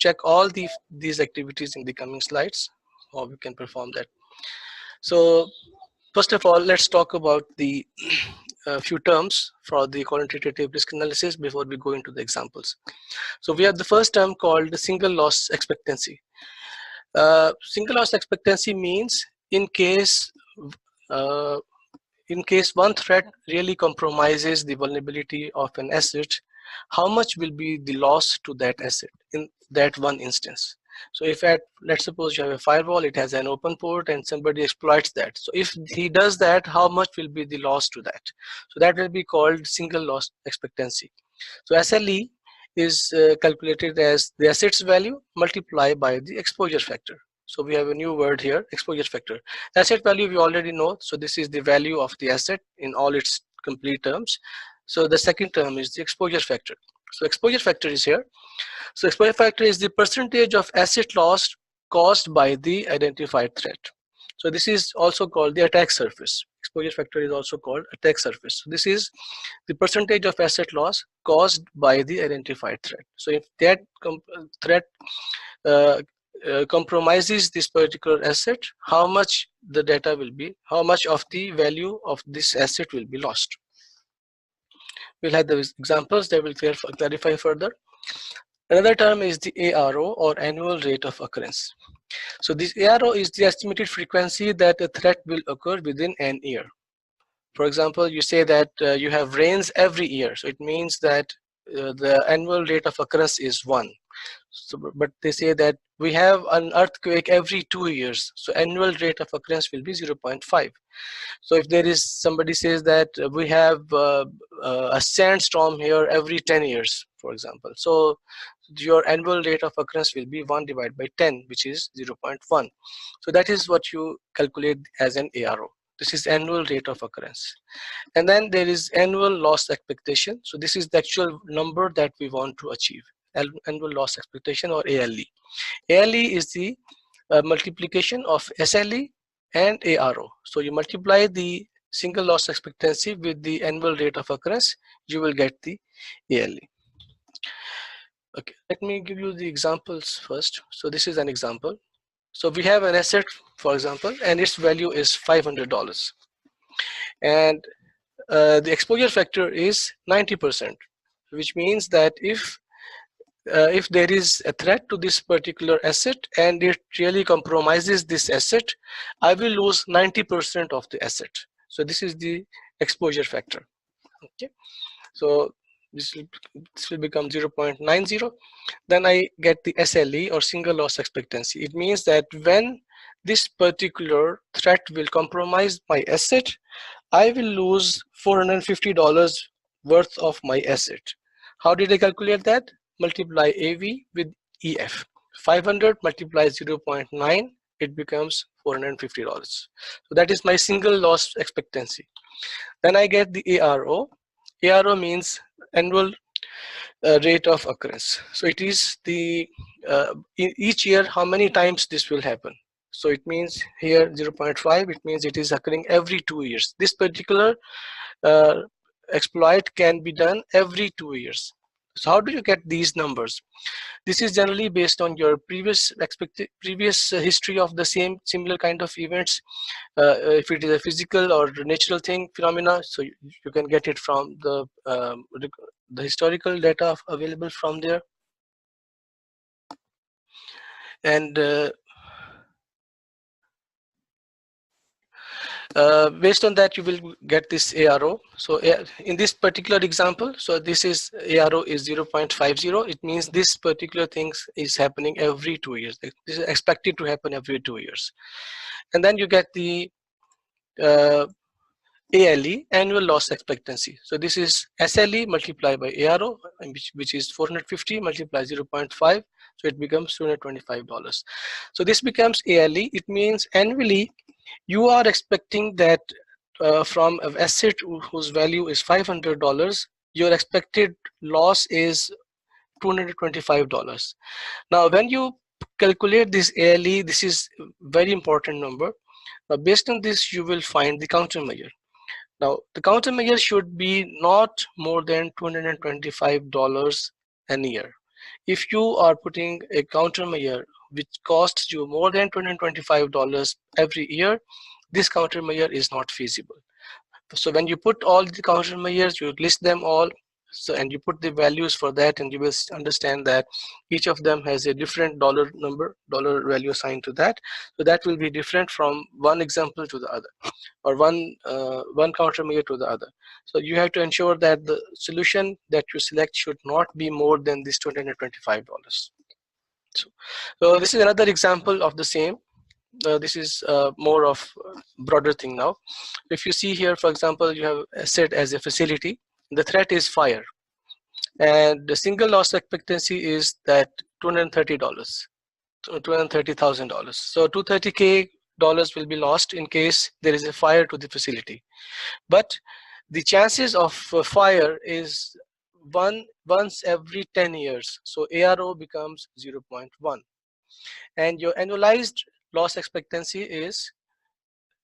check all these activities in the coming slides, how we can perform that. So first of all, let's talk about the few terms for the quantitative risk analysis before we go into the examples. So we have the first term called the single loss expectancy. Single loss expectancy means in case one threat really compromises the vulnerability of an asset, how much will be the loss to that asset in that one instance. So if let's suppose you have a firewall, it has an open port and somebody exploits that. So if he does that, how much will be the loss to that? So that will be called single loss expectancy. So SLE is calculated as the assets value multiplied by the exposure factor. So we have a new word here, exposure factor. Asset value we already know. So this is the value of the asset in all its complete terms. So the second term is the exposure factor. So exposure factor is here. So exposure factor is the percentage of asset loss caused by the identified threat. So this is also called the attack surface. Exposure factor is also called attack surface. So this is the percentage of asset loss caused by the identified threat. So if that threat compromises this particular asset, how much the data will be, how much of the value of this asset will be lost. We'll have the examples that will clarify further. Another term is the ARO, or annual rate of occurrence. So this ARO is the estimated frequency that a threat will occur within an year. For example, you say that you have rains every year. So it means that the annual rate of occurrence is 1. So, but they say that we have an earthquake every 2 years. So annual rate of occurrence will be 0.5. So if there is, somebody says that we have a sandstorm here every 10 years, for example. So your annual rate of occurrence will be 1 divided by 10, which is 0.1. So that is what you calculate as an ARO. This is annual rate of occurrence. And then there is annual loss expectation. So this is the actual number that we want to achieve, annual loss expectation, or ALE. ALE is the multiplication of SLE and ARO. So you multiply the single loss expectancy with the annual rate of occurrence, you will get the ALE. Okay, Let me give you the examples first. So this is an example. So we have an asset, for example, and its value is $500. And the exposure factor is 90%, which means that if there is a threat to this particular asset and it really compromises this asset, I will lose 90% of the asset. So this is the exposure factor. Okay, so this will become 0.90. Then I get the SLE, or single loss expectancy. It means that when this particular threat will compromise my asset, I will lose $450 worth of my asset. How did I calculate that? Multiply AV with EF. 500 multiply 0.9, it becomes $450. So that is my single loss expectancy. Then I get the ARO. ARO means annual rate of occurrence. So it is the each year how many times this will happen. So it means here 0.5, it means it is occurring every 2 years. This particular exploit can be done every 2 years. So how do you get these numbers? This is generally based on your previous history of the similar kind of events. If it is a physical or natural thing phenomena, so you can get it from the historical data available from there. And based on that, you will get this ARO. So in this particular example, so this is ARO is 0.50. It means this particular thing is happening every 2 years. This is expected to happen every 2 years. And then you get the ALE, annual loss expectancy. So this is SLE multiplied by ARO, which is 450 multiplied 0.5. So it becomes $225. So this becomes ALE. It means annually you are expecting that from an asset whose value is $500, your expected loss is $225. Now, when you calculate this ALE, this is a very important number. Now, based on this, you will find the countermeasure. Now, the countermeasure should be not more than $225 a year. If you are putting a countermeasure which costs you more than $225 every year, this countermeasure is not feasible. So when you put all the countermeasures, you list them all, so and you put the values for that, and you will understand that each of them has a different dollar value assigned to that. So that will be different from one example to the other, or one countermeasure to the other. So you have to ensure that the solution that you select should not be more than this $225. So this is another example of the same. This is more of a broader thing now. If you see here, for example, you have asset as a facility. The threat is fire, and the single loss expectancy is that $230, $230,000. So $230K will be lost in case there is a fire to the facility. But the chances of fire is once every 10 years. So ARO becomes 0.1, and your annualized loss expectancy is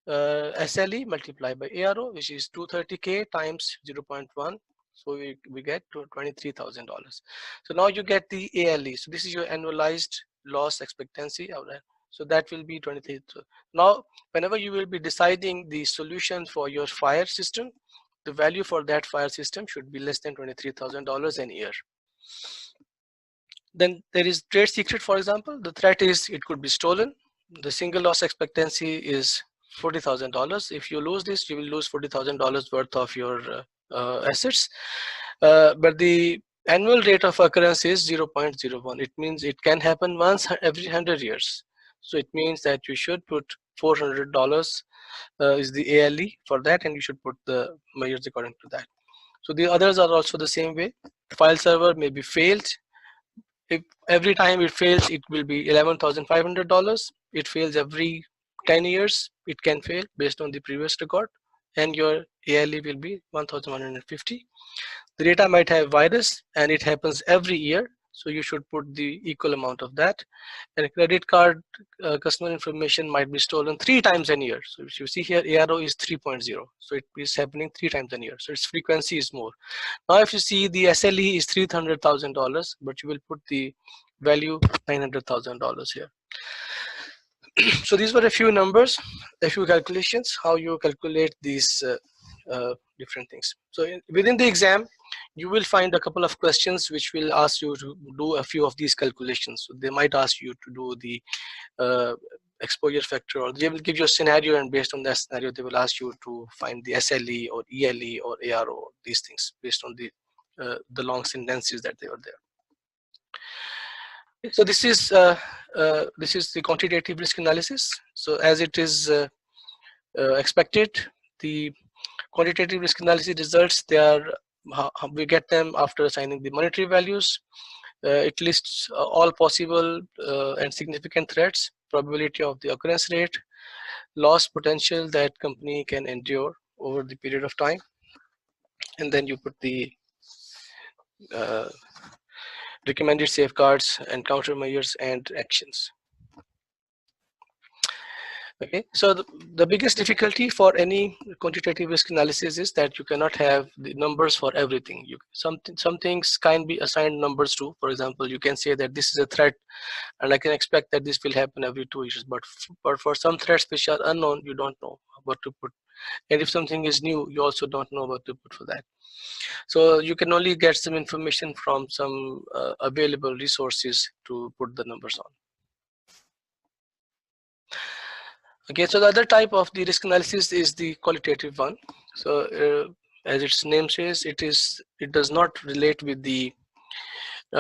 SLE multiplied by ARO, which is 230K times 0.1. So we get to $23,000. So now you get the ALE. So this is your annualized loss expectancy. So that will be 23. Now, whenever you will be deciding the solution for your fire system, the value for that fire system should be less than $23,000 a year. Then there is trade secret, for example. The threat is it could be stolen. The single loss expectancy is $40,000. If you lose this, you will lose $40,000 worth of your assets. But the annual rate of occurrence is 0.01. It means it can happen once every 100 years. So it means that you should put $400 is the ALE for that, and you should put the measures according to that. So the others are also the same way. File server may be failed. If every time it fails, it will be $11,500. It fails every 10 years. It can fail based on the previous record, and your ALE will be 1,150. The data might have virus, and it happens every year. so you should put the equal amount of that. And a credit card customer information might be stolen 3 times a year. So if you see here, ARO is 3.0, so it is happening 3 times a year, so its frequency is more. Now if you see the SLE is $300,000, but you will put the value $900,000 here. So these were a few numbers, a few calculations, how you calculate these different things. So within the exam, you will find a couple of questions which will ask you to do a few of these calculations. So they might ask you to do the exposure factor, or they will give you a scenario, and based on that scenario they will ask you to find the SLE or ELE or ARO, these things based on the long sentences that they are there. So this is the quantitative risk analysis. So as it is expected, the quantitative risk analysis results, they are we get them after assigning the monetary values. It lists all possible and significant threats, probability of the occurrence rate, loss potential that company can endure over the period of time, and then you put the recommended safeguards and countermeasures and actions. Okay, so the biggest difficulty for any quantitative risk analysis is that you cannot have the numbers for everything. Some things can be assigned numbers to. For example, you can say that this is a threat and I can expect that this will happen every 2 years, but for some threats which are unknown, you don't know what to put. And if something is new, you also don't know what to put for that. So you can only get some information from some available resources to put the numbers on. Okay, so the other type of the risk analysis is the qualitative one. So as its name says, it does not relate with the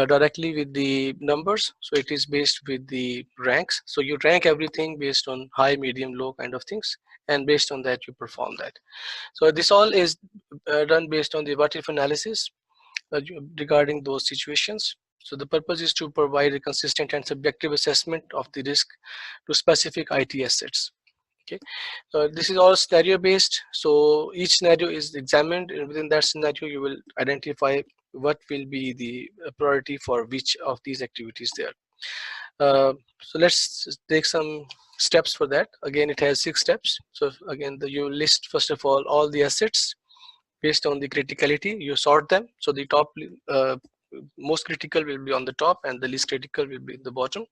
directly with the numbers. So it is based with the ranks. So you rank everything based on high, medium, low kind of things, and based on that you perform that. So this all is done based on the what if analysis regarding those situations. So the purpose is to provide a consistent and subjective assessment of the risk to specific IT assets. Okay, so this is all scenario based. So each scenario is examined, and within that scenario you will identify what will be the priority for which of these activities there. So let's take some steps for that. Again, it has 6 steps. So again, you list first of all the assets based on the criticality. You sort them. So the top most critical will be on the top, and the least critical will be in the bottom.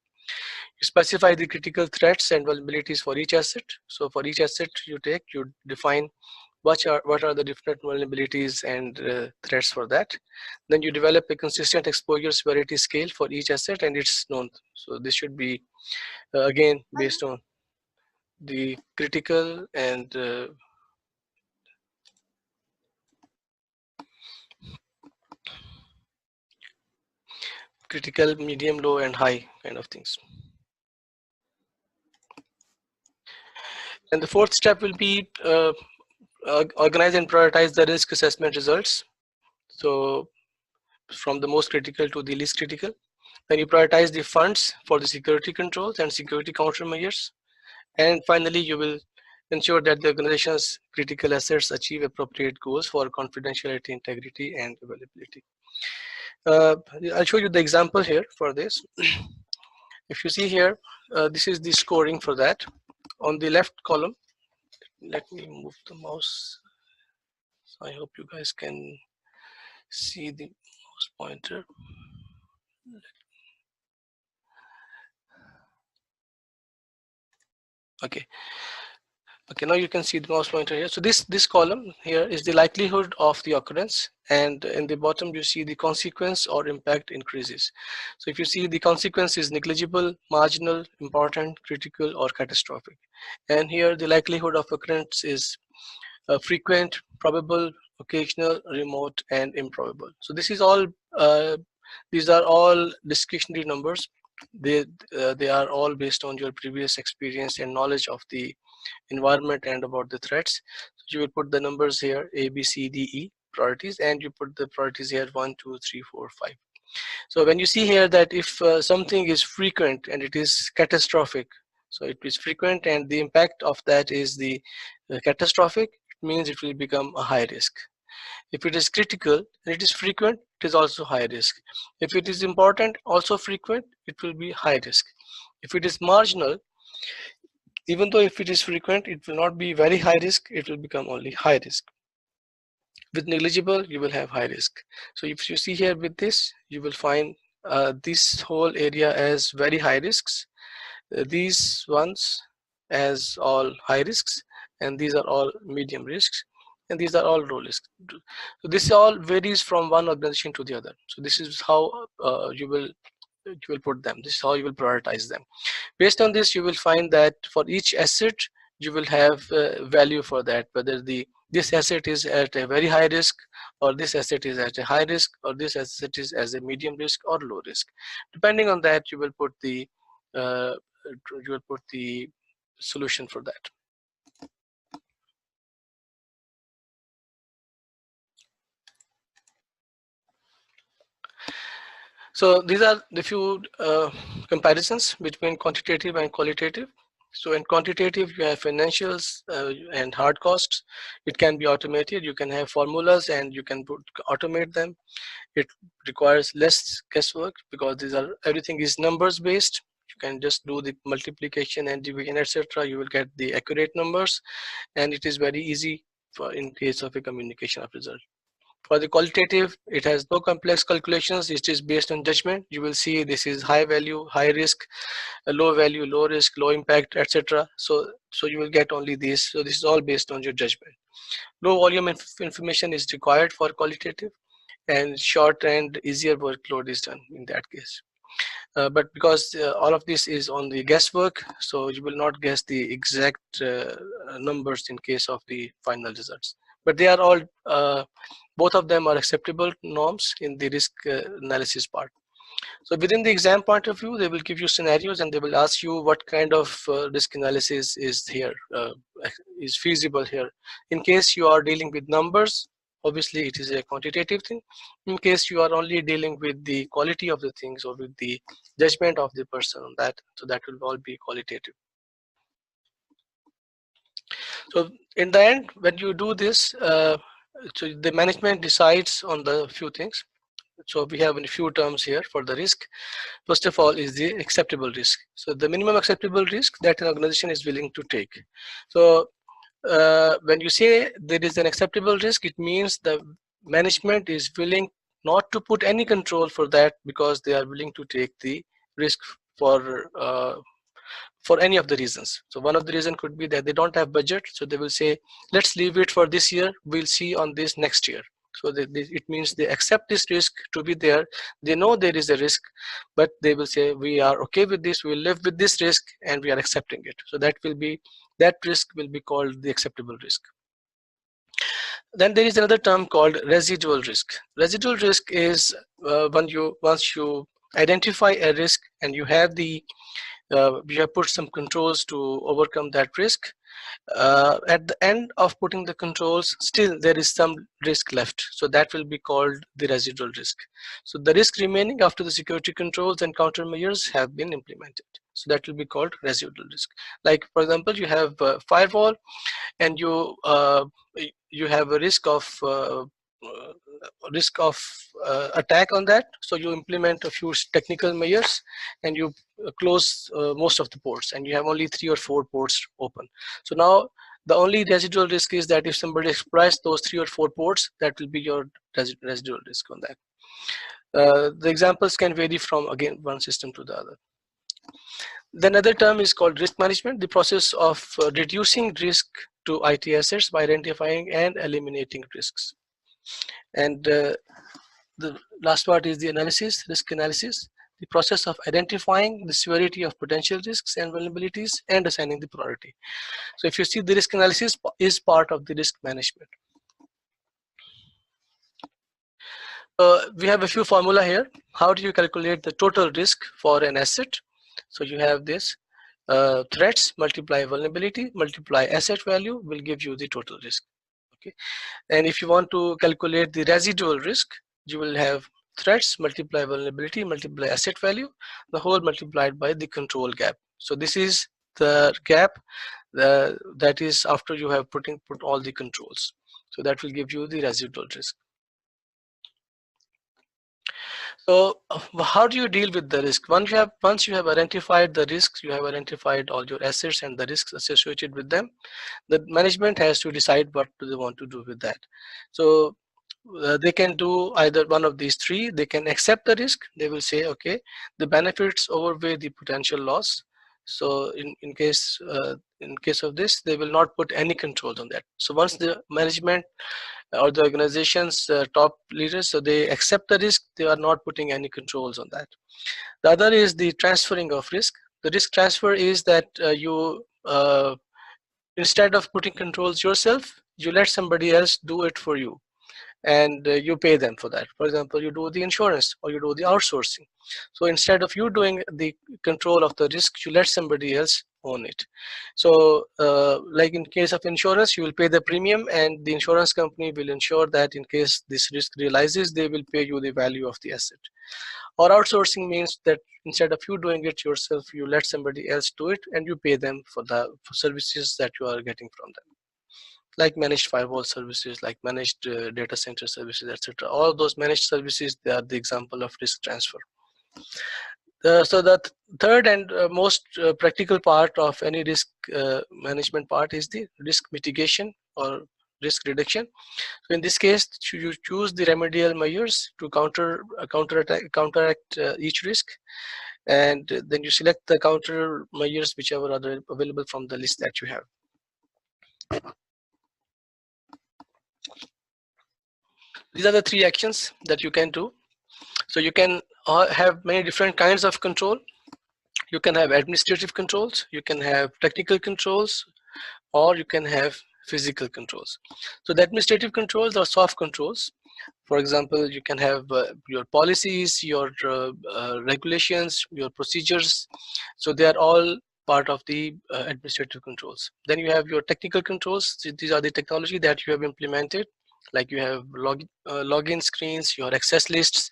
You specify the critical threats and vulnerabilities for each asset. So for each asset you define what are the different vulnerabilities and threats for that. Then you develop a consistent exposure severity scale for each asset, and it's known. So this should be again based on the critical and critical, medium, low, and high kind of things. And the 4th step will be organize and prioritize the risk assessment results. So from the most critical to the least critical. Then you prioritize the funds for the security controls and security countermeasures. And finally, you will ensure that the organization's critical assets achieve appropriate goals for confidentiality, integrity, and availability. I'll show you the example here for this. If you see here, this is the scoring for that. On the left column, let me move the mouse. So I hope you guys can see the mouse pointer. Okay, now you can see the mouse pointer here. So this column here is the likelihood of the occurrence, and in the bottom you see the consequence or impact increases. So if you see, the consequence is negligible, marginal, important, critical, or catastrophic. And here the likelihood of occurrence is frequent, probable, occasional, remote, and improbable. So this is all these are all discretionary numbers. They are all based on your previous experience and knowledge of the environment and about the threats. So you will put the numbers here, A, B, C, D, E priorities, and you put the priorities here 1, 2, 3, 4, 5. So when you see here that if something is frequent and it is catastrophic, so it is frequent and the impact of that is the catastrophic, it means it will become a high risk. If it is critical and it is frequent, it is also high risk. If it is important, also frequent, it will be high risk. If it is marginal, even though if it is frequent, it will not be very high risk, it will become only high risk. With negligible, you will have high risk. So if you see here with this, you will find this whole area as very high risks, these ones as all high risks, and these are all medium risks, and these are all low risks. So this all varies from one organization to the other. So this is how you will put them. This is how you will prioritize them. Based on this, you will find that for each asset, you will have value for that, whether this asset is at a very high risk, or this asset is at a high risk, or this asset is as a medium risk or low risk. Depending on that, you will put the solution for that. So these are the few comparisons between quantitative and qualitative. So in quantitative, you have financials and hard costs. It can be automated. You can have formulas and you can automate them. It requires less guesswork because everything is numbers based. You can just do the multiplication and division, etc. You will get the accurate numbers, and it is very easy in case of a communication of result. For the qualitative, it has no complex calculations. It is based on judgment. You will see this is high value, high risk, low value, low risk, low impact, etc. So you will get only this. So this is all based on your judgment. Low volume information is required for qualitative, and short and easier workload is done in that case. But because all of this is on the guesswork, so you will not guess the exact numbers in case of the final results. But they are all, both of them are acceptable norms in the risk analysis part. So within the exam point of view, they will give you scenarios and they will ask you what kind of risk analysis is here, is feasible here. In case you are dealing with numbers, obviously it is a quantitative thing. In case you are only dealing with the quality of the things or with the judgment of the person on that, so that will all be qualitative. So in the end, when you do this, so the management decides on the few things. So we have a few terms here for the risk. First of all is the acceptable risk. So the minimum acceptable risk that an organization is willing to take. So when you say there is an acceptable risk, it means the management is willing not to put any control for that because they are willing to take the risk for any of the reasons. So one of the reasons could be that they don't have budget, so they will say, let's leave it for this year, we'll see on this next year. So it means they accept this risk to be there. They know there is a risk, but they will say, we are okay with this, we'll live with this risk, and we are accepting it. So that risk will be called the acceptable risk. Then there is another term called residual risk. Residual risk is once you identify a risk and you have put some controls to overcome that risk. At the end of putting the controls, still there is some risk left. So that will be called the residual risk. So the risk remaining after the security controls and countermeasures have been implemented. So that will be called residual risk. Like for example, you have a firewall and you have a risk of attack on that. So you implement a few technical measures and you close most of the ports, and you have only 3 or 4 ports open. So now the only residual risk is that if somebody exploits those 3 or 4 ports, that will be your residual risk on that. The examples can vary from, again, one system to the other. The another term is called risk management, the process of reducing risk to IT assets by identifying and eliminating risks. And the last part is the risk analysis, the process of identifying the severity of potential risks and vulnerabilities and assigning the priority. So if you see, the risk analysis is part of the risk management. We have a few formula here. How do you calculate the total risk for an asset? So you have this threats multiply vulnerability multiply asset value will give you the total risk. Okay, and if you want to calculate the residual risk, you will have threats multiply vulnerability multiply asset value, the whole multiplied by the control gap. So this is the gap that is after you have put all the controls. So that will give you the residual risk. So how do you deal with the risk? Once you have identified the risks, you have identified all your assets and the risks associated with them, the management has to decide what do they want to do with that. So they can do either one of these three. They can accept the risk. They will say, okay, the benefits outweigh the potential loss. So in case of this, they will not put any controls on that. So once the management or the organization's top leaders, so they accept the risk, they are not putting any controls on that. The other is the transferring of risk. The risk transfer is that you instead of putting controls yourself, you let somebody else do it for you, and you pay them for that. For example, you do the insurance or you do the outsourcing. So instead of you doing the control of the risk, you let somebody else own it. So like in case of insurance, you will pay the premium and the insurance company will ensure that in case this risk realizes, they will pay you the value of the asset. Or outsourcing means that instead of you doing it yourself, you let somebody else do it and you pay them for the services that you are getting from them, like managed firewall services, like managed data center services, etc. All those managed services, they are the example of risk transfer. So the third and most practical part of any risk management part is the risk mitigation or risk reduction. So in this case, you choose the remedial measures to counteract each risk, and then you select the counter measures whichever are available from the list that you have. These are the three actions that you can do. So you can have many different kinds of control. You can have administrative controls, you can have technical controls, or you can have physical controls. So the administrative controls are soft controls. For example, you can have your policies, your regulations, your procedures. So they are all part of the administrative controls. Then you have your technical controls. These are the technology that you have implemented, like you have login screens, your access lists,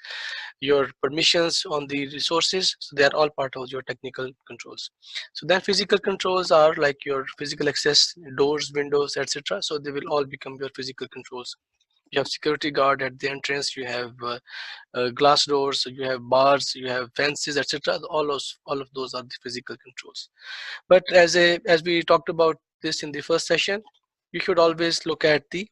your permissions on the resources. So they are all part of your technical controls. So then physical controls are like your physical access, doors, windows, etc. So they will all become your physical controls. You have security guard at the entrance, you have glass doors, you have bars, you have fences, etc. All of those are the physical controls. But as we talked about this in the first session, you should always look at the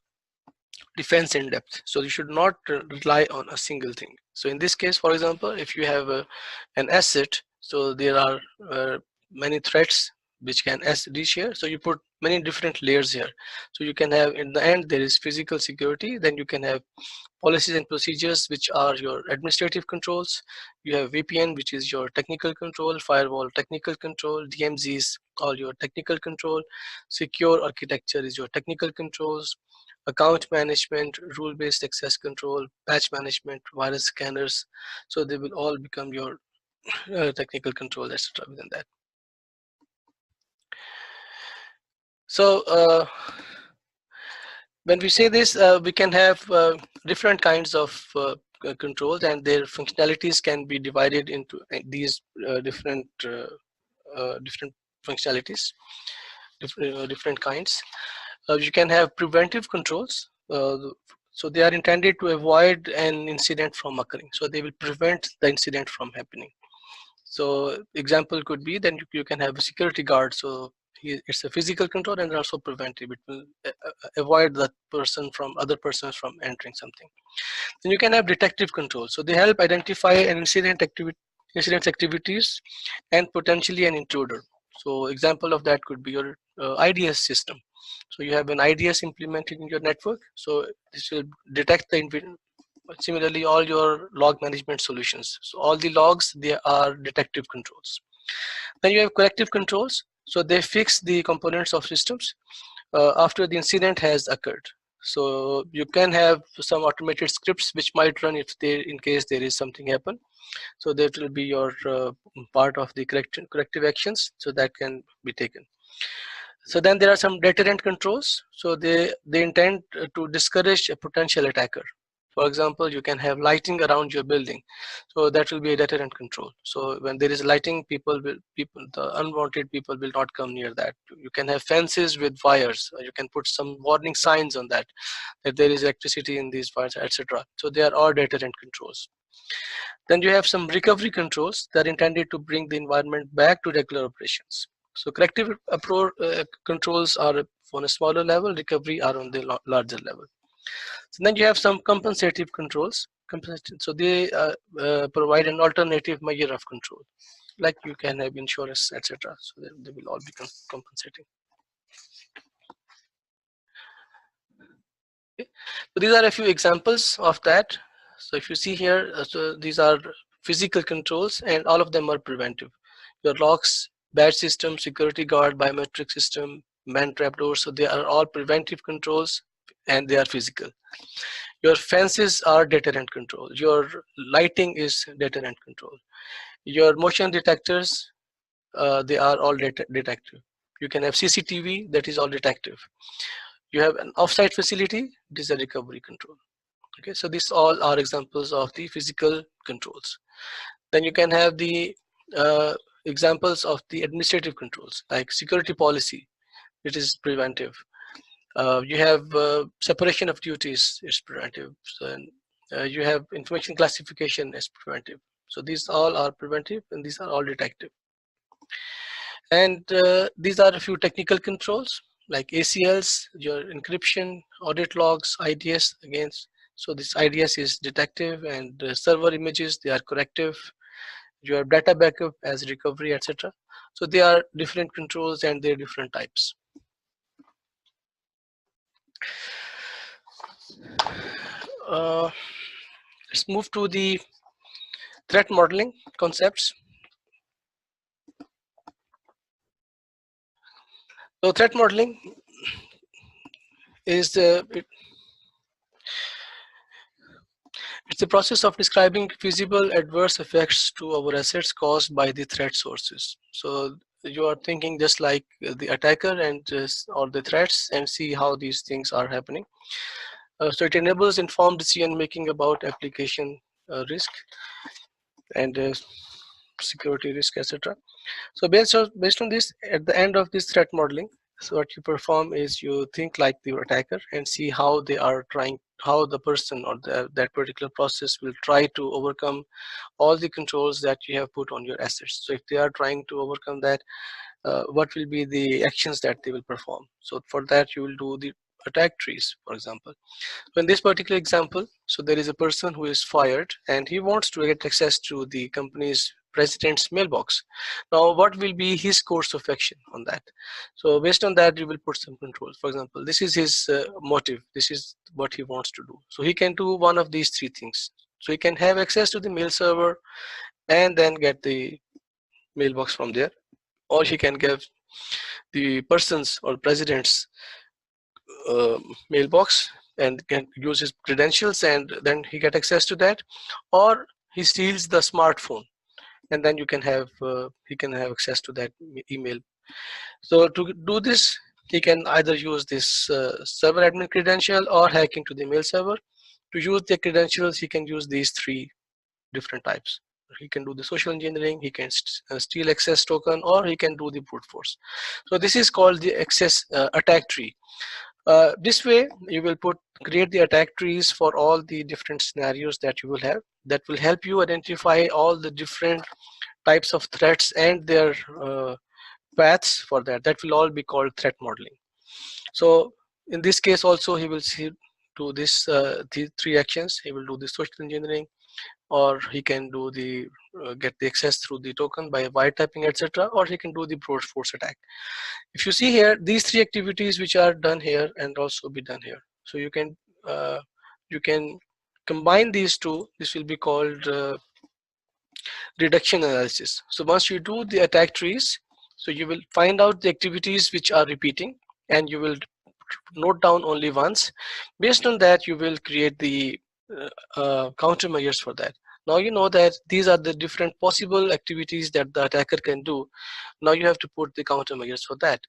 defense in depth. So you should not rely on a single thing. So in this case, for example, if you have an asset, so there are many threats which can reach here. So you put many different layers here. So you can have, in the end, there is physical security. Then you can have policies and procedures, which are your administrative controls. You have VPN, which is your technical control, firewall technical control, DMZs, all your technical control. Secure architecture is your technical controls. Account management, rule-based access control, patch management, virus scanners. So they will all become your technical control, etc. within that. So when we say this, we can have different kinds of controls, and their functionalities can be divided into these different functionalities, different kinds. You can have preventive controls. So they are intended to avoid an incident from occurring. So they will prevent the incident from happening. So example could be then you can have a security guard. So it's a physical control and also preventive. It will avoid that person from other persons from entering something. Then you can have detective control. So they help identify an incident activities and potentially an intruder. So example of that could be your IDS system. So you have an IDS implemented in your network. So this will detect the similarly all your log management solutions. So all the logs, they are detective controls. Then you have corrective controls. So they fix the components of systems after the incident has occurred. So you can have some automated scripts which might run in case there is something happen. So that will be your part of the corrective actions. So that can be taken. So then there are some deterrent controls. So they intend to discourage a potential attacker. For example, you can have lighting around your building, so that will be a deterrent control. So when there is lighting, the unwanted people will not come near that. You can have fences with wires, or you can put some warning signs on that there is electricity in these wires, etc. So they are all deterrent controls. Then you have some recovery controls that are intended to bring the environment back to regular operations. So corrective controls are on a smaller level, recovery are on the larger level. So then you have some compensative controls. So they provide an alternative measure of control, like you can have insurance, etc. So they will all be compensating. Okay. So these are a few examples of that. So if you see here, so these are physical controls, and all of them are preventive. Your locks, badge system, security guard, biometric system, man trap doors, so they are all preventive controls, and they are physical. Your fences are deterrent control. Your lighting is deterrent control. Your motion detectors, they are all detective. You can have CCTV, that is all detective. You have an offsite facility, this is a recovery control. Okay, so these all are examples of the physical controls. Then you can have the examples of the administrative controls, like security policy, it is preventive. You have separation of duties, is preventive. So, you have information classification is preventive. So these all are preventive, and these are all detective. And these are a few technical controls, like ACLs, your encryption, audit logs, IDS against. So this IDS is detective, and server images, they are corrective. Your data backup as recovery, etc. So they are different controls, and they're different types. Let's move to the threat modeling concepts. So threat modeling is it's the process of describing feasible adverse effects to our assets caused by the threat sources. So you are thinking just like the attacker and or the threats, and see how these things are happening. So it enables informed decision making about application risk and security risk, etc. So based on this, at the end of this threat modeling, so what you perform is you think like the attacker and see how they are trying, how the person or that particular process will try to overcome all the controls that you have put on your assets. So if they are trying to overcome that, what will be the actions that they will perform. So for that you will do the attack trees, for example. So in this particular example, so there is a person who is fired, and he wants to get access to the company's president's mailbox. Now what will be his course of action on that? So based on that, you will put some controls. For example, this is his motive, this is what he wants to do. So he can do one of these three things. So he can have access to the mail server and then get the mailbox from there, or he can give the person's or president's mailbox and can use his credentials, and then he get access to that, or he steals the smartphone, and then you can have he can have access to that email. So to do this, he can either use this server admin credential or hack into the mail server. To use the credentials, he can use these three different types. He can do the social engineering, he can steal access token, or he can do the brute force. So this is called the access attack tree. This way you will create the attack trees for all the different scenarios that you will have, that will help you identify all the different types of threats and their paths for that. That will all be called threat modeling. So in this case also, he will do this the three actions. He will do the social engineering, or he can do the get the access through the token by wiretapping, etc., or he can do the brute force attack. If you see here, these three activities which are done here and also be done here. So you can combine these two. This will be called reduction analysis. So once you do the attack trees, so you will find out the activities which are repeating, and you will note down only once. Based on that, you will create the countermeasures for that. Now you know that these are the different possible activities that the attacker can do. Now you have to put the countermeasures for that.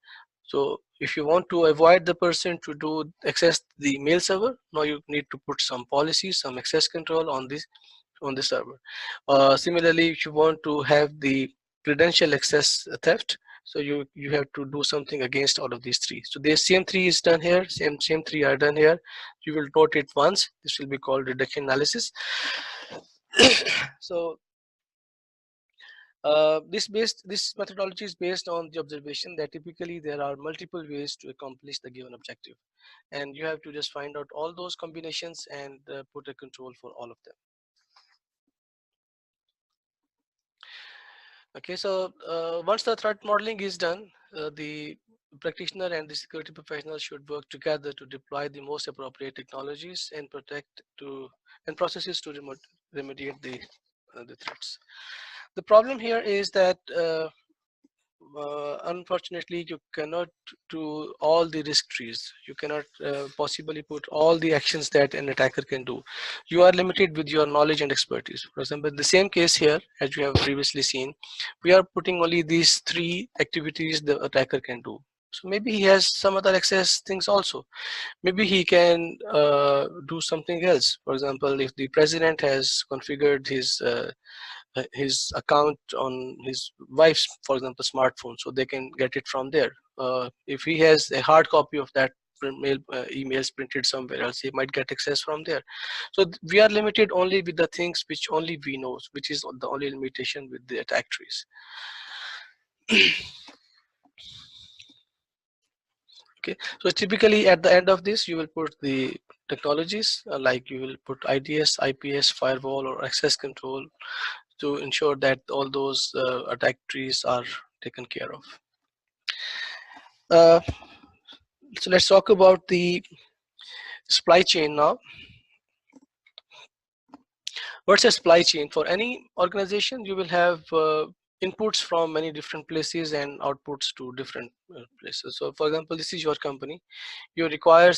So If you want to avoid the person to do access the mail server, now you need to put some policies, some access control on the server. Similarly, if you want to have the credential access theft, so you have to do something against all of these three. So the same three is done here, same three are done here. You will note it once. This will be called reduction analysis. So this methodology is based on the observation that typically there are multiple ways to accomplish the given objective, and you have to just find out all those combinations and put a control for all of them. Okay, so once the threat modeling is done, the practitioner and the security professional should work together to deploy the most appropriate technologies and processes to remediate the threats. The problem here is that unfortunately you cannot do all the risk trees. You cannot possibly put all the actions that an attacker can do. You are limited with your knowledge and expertise. For example, the same case here, as you have previously seen, we are putting only these three activities the attacker can do. So maybe he has some other access things also. Maybe he can do something else. For example, if the president has configured his account on his wife's, for example, smartphone, so they can get it from there. If he has a hard copy of that emails printed somewhere else, he might get access from there. So we are limited only with the things which only we know, which is the only limitation with the attack trees. Okay, so typically at the end of this you will put the technologies, like you will put IDS, IPS, firewall, or access control, to ensure that all those attack trees are taken care of. So let's talk about the supply chain now. What's a supply chain? For any organization, you will have inputs from many different places and outputs to different places. So for example, this is your company. You require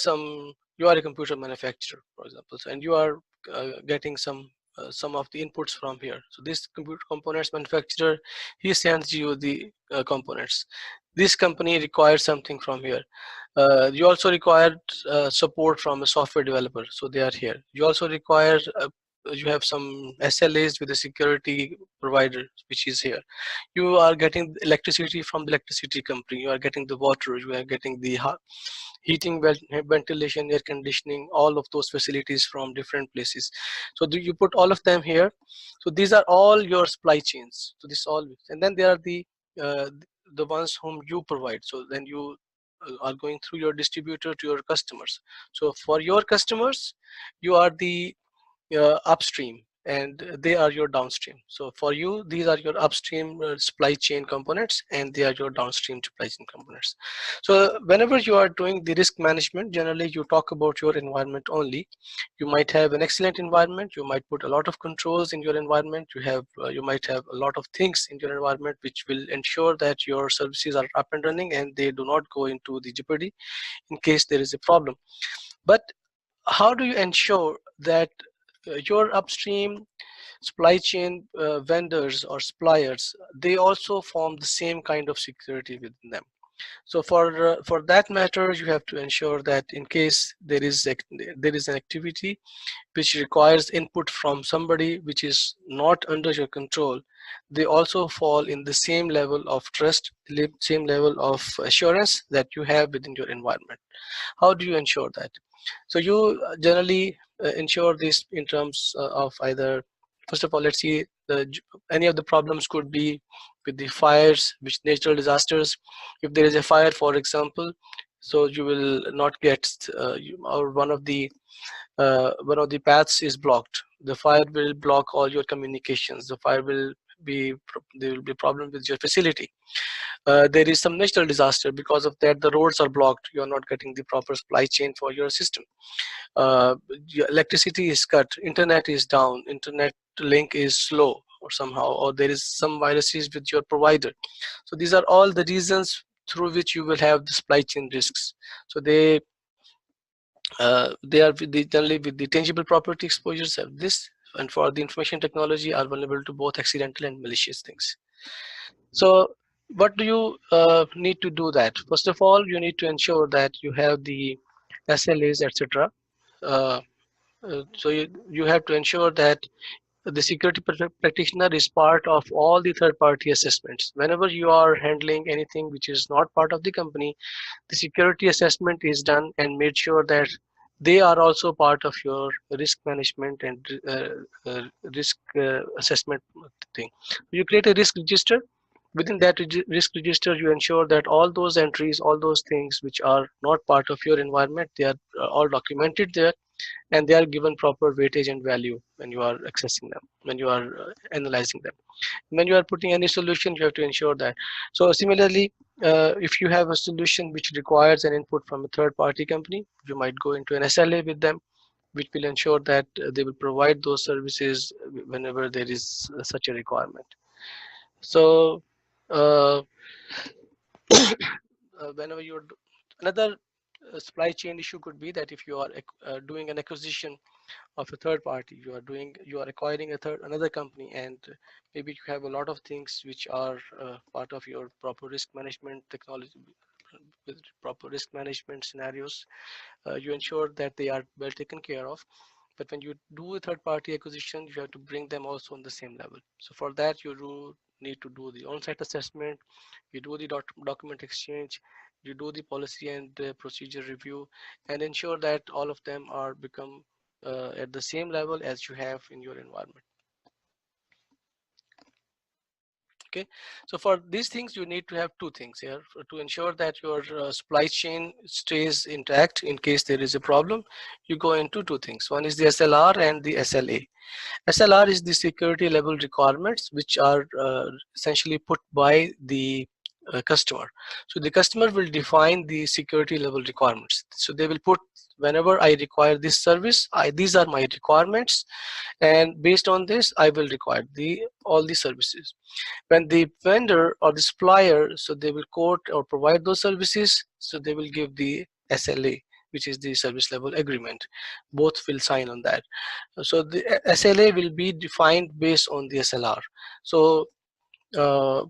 you are a computer manufacturer, for example, and you are getting some of the inputs from here. So this computer components manufacturer, he sends you the components. This company requires something from here. You also require support from a software developer, so they are here. You also require you have some SLAs with the security provider, which is here. You are getting electricity from the electricity company. You are getting the water. You are getting the heating, ventilation, air conditioning, all of those facilities from different places. So you put all of them here. So these are all your supply chains. So this all, and then there are the ones whom you provide. So then you are going through your distributor to your customers. So for your customers, you are the upstream, and they are your downstream. So for you, these are your upstream supply chain components, and they are your downstream supply chain components. So whenever you are doing the risk management, generally you talk about your environment only. You might have an excellent environment. You might put a lot of controls in your environment. You might have a lot of things in your environment which will ensure that your services are up and running and they do not go into the jeopardy in case there is a problem. But how do you ensure that your upstream supply chain vendors or suppliers, they also form the same kind of security within them? So for that matter, you have to ensure that in case there is an activity which requires input from somebody which is not under your control, they also fall in the same level of trust, same level of assurance that you have within your environment. How do you ensure that? So you generally ensure this in terms of either, first of all, let's see, any of the problems could be with the fires, which natural disasters. If there is a fire, for example, so you will not get or one of the paths is blocked. The fire will block all your communications. The fire will be, there will be a problem with your facility. There is some natural disaster. Because of that, the roads are blocked. You are not getting the proper supply chain for your system. Your electricity is cut. Internet is down. Internet link is slow or somehow, or there is some viruses with your provider. So these are all the reasons through which you will have the supply chain risks. So they are generally with the tangible property exposures have this, and for the information technology are vulnerable to both accidental and malicious things. So what do you need to do that? First of all, you need to ensure that you have the SLAs, etc. So you have to ensure that the security practitioner is part of all the third-party assessments. Whenever you are handling anything which is not part of the company, the security assessment is done and made sure that they are also part of your risk management and risk assessment thing. You create a risk register. Within that risk register, you ensure that all those entries, all those things which are not part of your environment, they are all documented there, and they are given proper weightage and value when you are accessing them, when you are analyzing them. When you are putting any solution, you have to ensure that. So similarly, if you have a solution which requires an input from a third party company, you might go into an SLA with them, which will ensure that they will provide those services whenever there is such a requirement. So uh, whenever you're another supply chain issue could be that if you are doing an acquisition of a third party, you are acquiring another company, and maybe you have a lot of things which are part of your proper risk management technology, with proper risk management scenarios. You ensure that they are well taken care of. But when you do a third party acquisition, you have to bring them also on the same level. So for that, you need to do the on-site assessment, you do the document exchange, you do the policy and procedure review, and ensure that all of them are become at the same level as you have in your environment. Okay, so for these things you need to have two things here to ensure that your supply chain stays intact in case there is a problem. You go into two things. One is the SLR and the SLA. SLR is the security level requirements which are essentially put by the customer. So the customer will define the security level requirements. So they will put, whenever I require this service, these are my requirements, and based on this I will require all the services. When the vendor or the supplier, so they will quote or provide those services, so they will give the SLA, which is the service level agreement. Both will sign on that. So the SLA will be defined based on the SLR. So uh,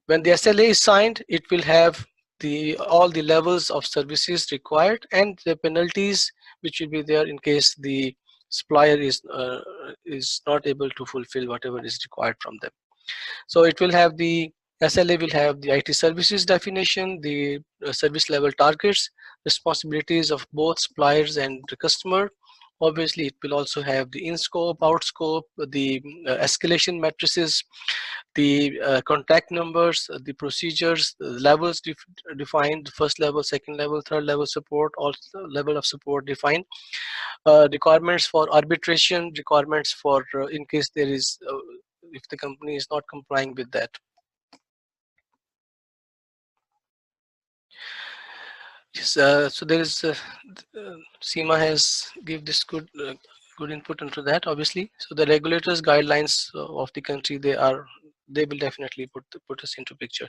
when the SLA is signed, it will have all the levels of services required and the penalties which will be there in case the supplier is not able to fulfill whatever is required from them. So it will have the SLA will have the IT services definition, the service level targets, responsibilities of both suppliers and the customer. Obviously, it will also have the in-scope, out-scope, the escalation matrices, the contact numbers, the procedures, the levels defined, first level, second level, third level support, all level of support defined, requirements for arbitration, requirements for in case there is if the company is not complying with that. Yes, so there is SEMA has give this good input into that, obviously. So the regulators guidelines of the country, they will definitely put us into picture.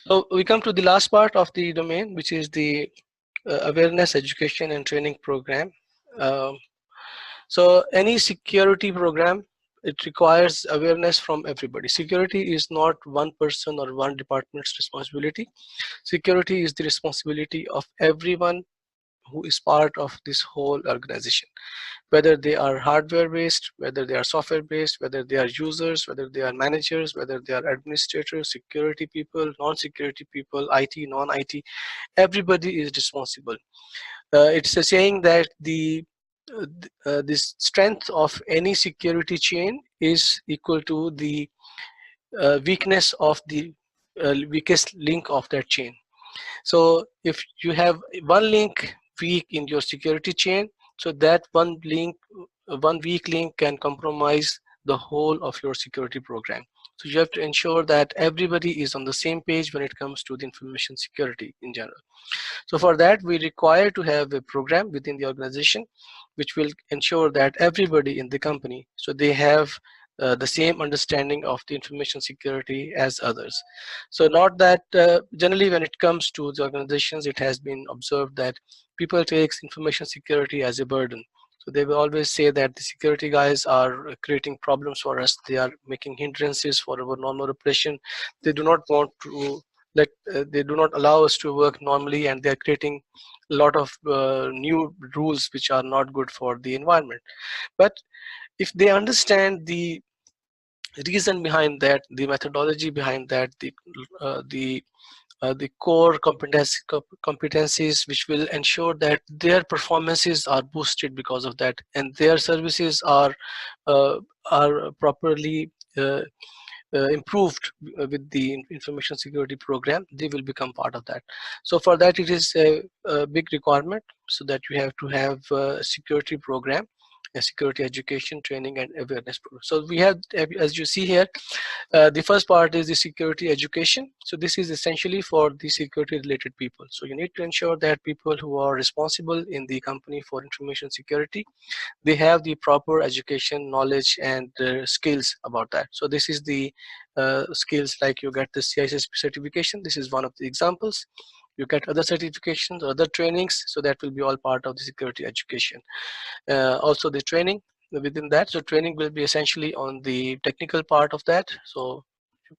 So we come to the last part of the domain, which is the awareness, education, and training program. Um, so any security program, it requires awareness from everybody. Security is not one person or one department's responsibility. Security is the responsibility of everyone who is part of this whole organization, whether they are hardware based, whether they are software based, whether they are users, whether they are managers, whether they are administrators, security people, non-security people, IT, non-IT, everybody is responsible. It's a saying that the strength of any security chain is equal to the weakness of the weakest link of that chain. So if you have one link weak in your security chain, so that one weak link can compromise the whole of your security program. So you have to ensure that everybody is on the same page when it comes to the information security in general. So for that, we require to have a program within the organization which will ensure that everybody in the company, so they have the same understanding of the information security as others. So not that generally when it comes to the organizations, it has been observed that people takes information security as a burden. So they will always say that the security guys are creating problems for us. They are making hindrances for our normal operation. They do not want to they do not allow us to work normally, and they are creating a lot of new rules which are not good for the environment. But if they understand the reason behind that, the methodology behind that, the core competencies which will ensure that their performances are boosted because of that, and their services uh, are properly improved with the information security program, they will become part of that. So for that, it is a big requirement, so that you have to have a security program, a security education, training, and awareness program. So we have, as you see here, the first part is the security education. So this is essentially for the security related people. So you need to ensure that people who are responsible in the company for information security, they have the proper education, knowledge, and skills about that. So this is the skills, like you get the CISSP certification. This is one of the examples. You get other certifications, other trainings, so that will be all part of the security education. Also the training within that. So training will be essentially on the technical part of that. So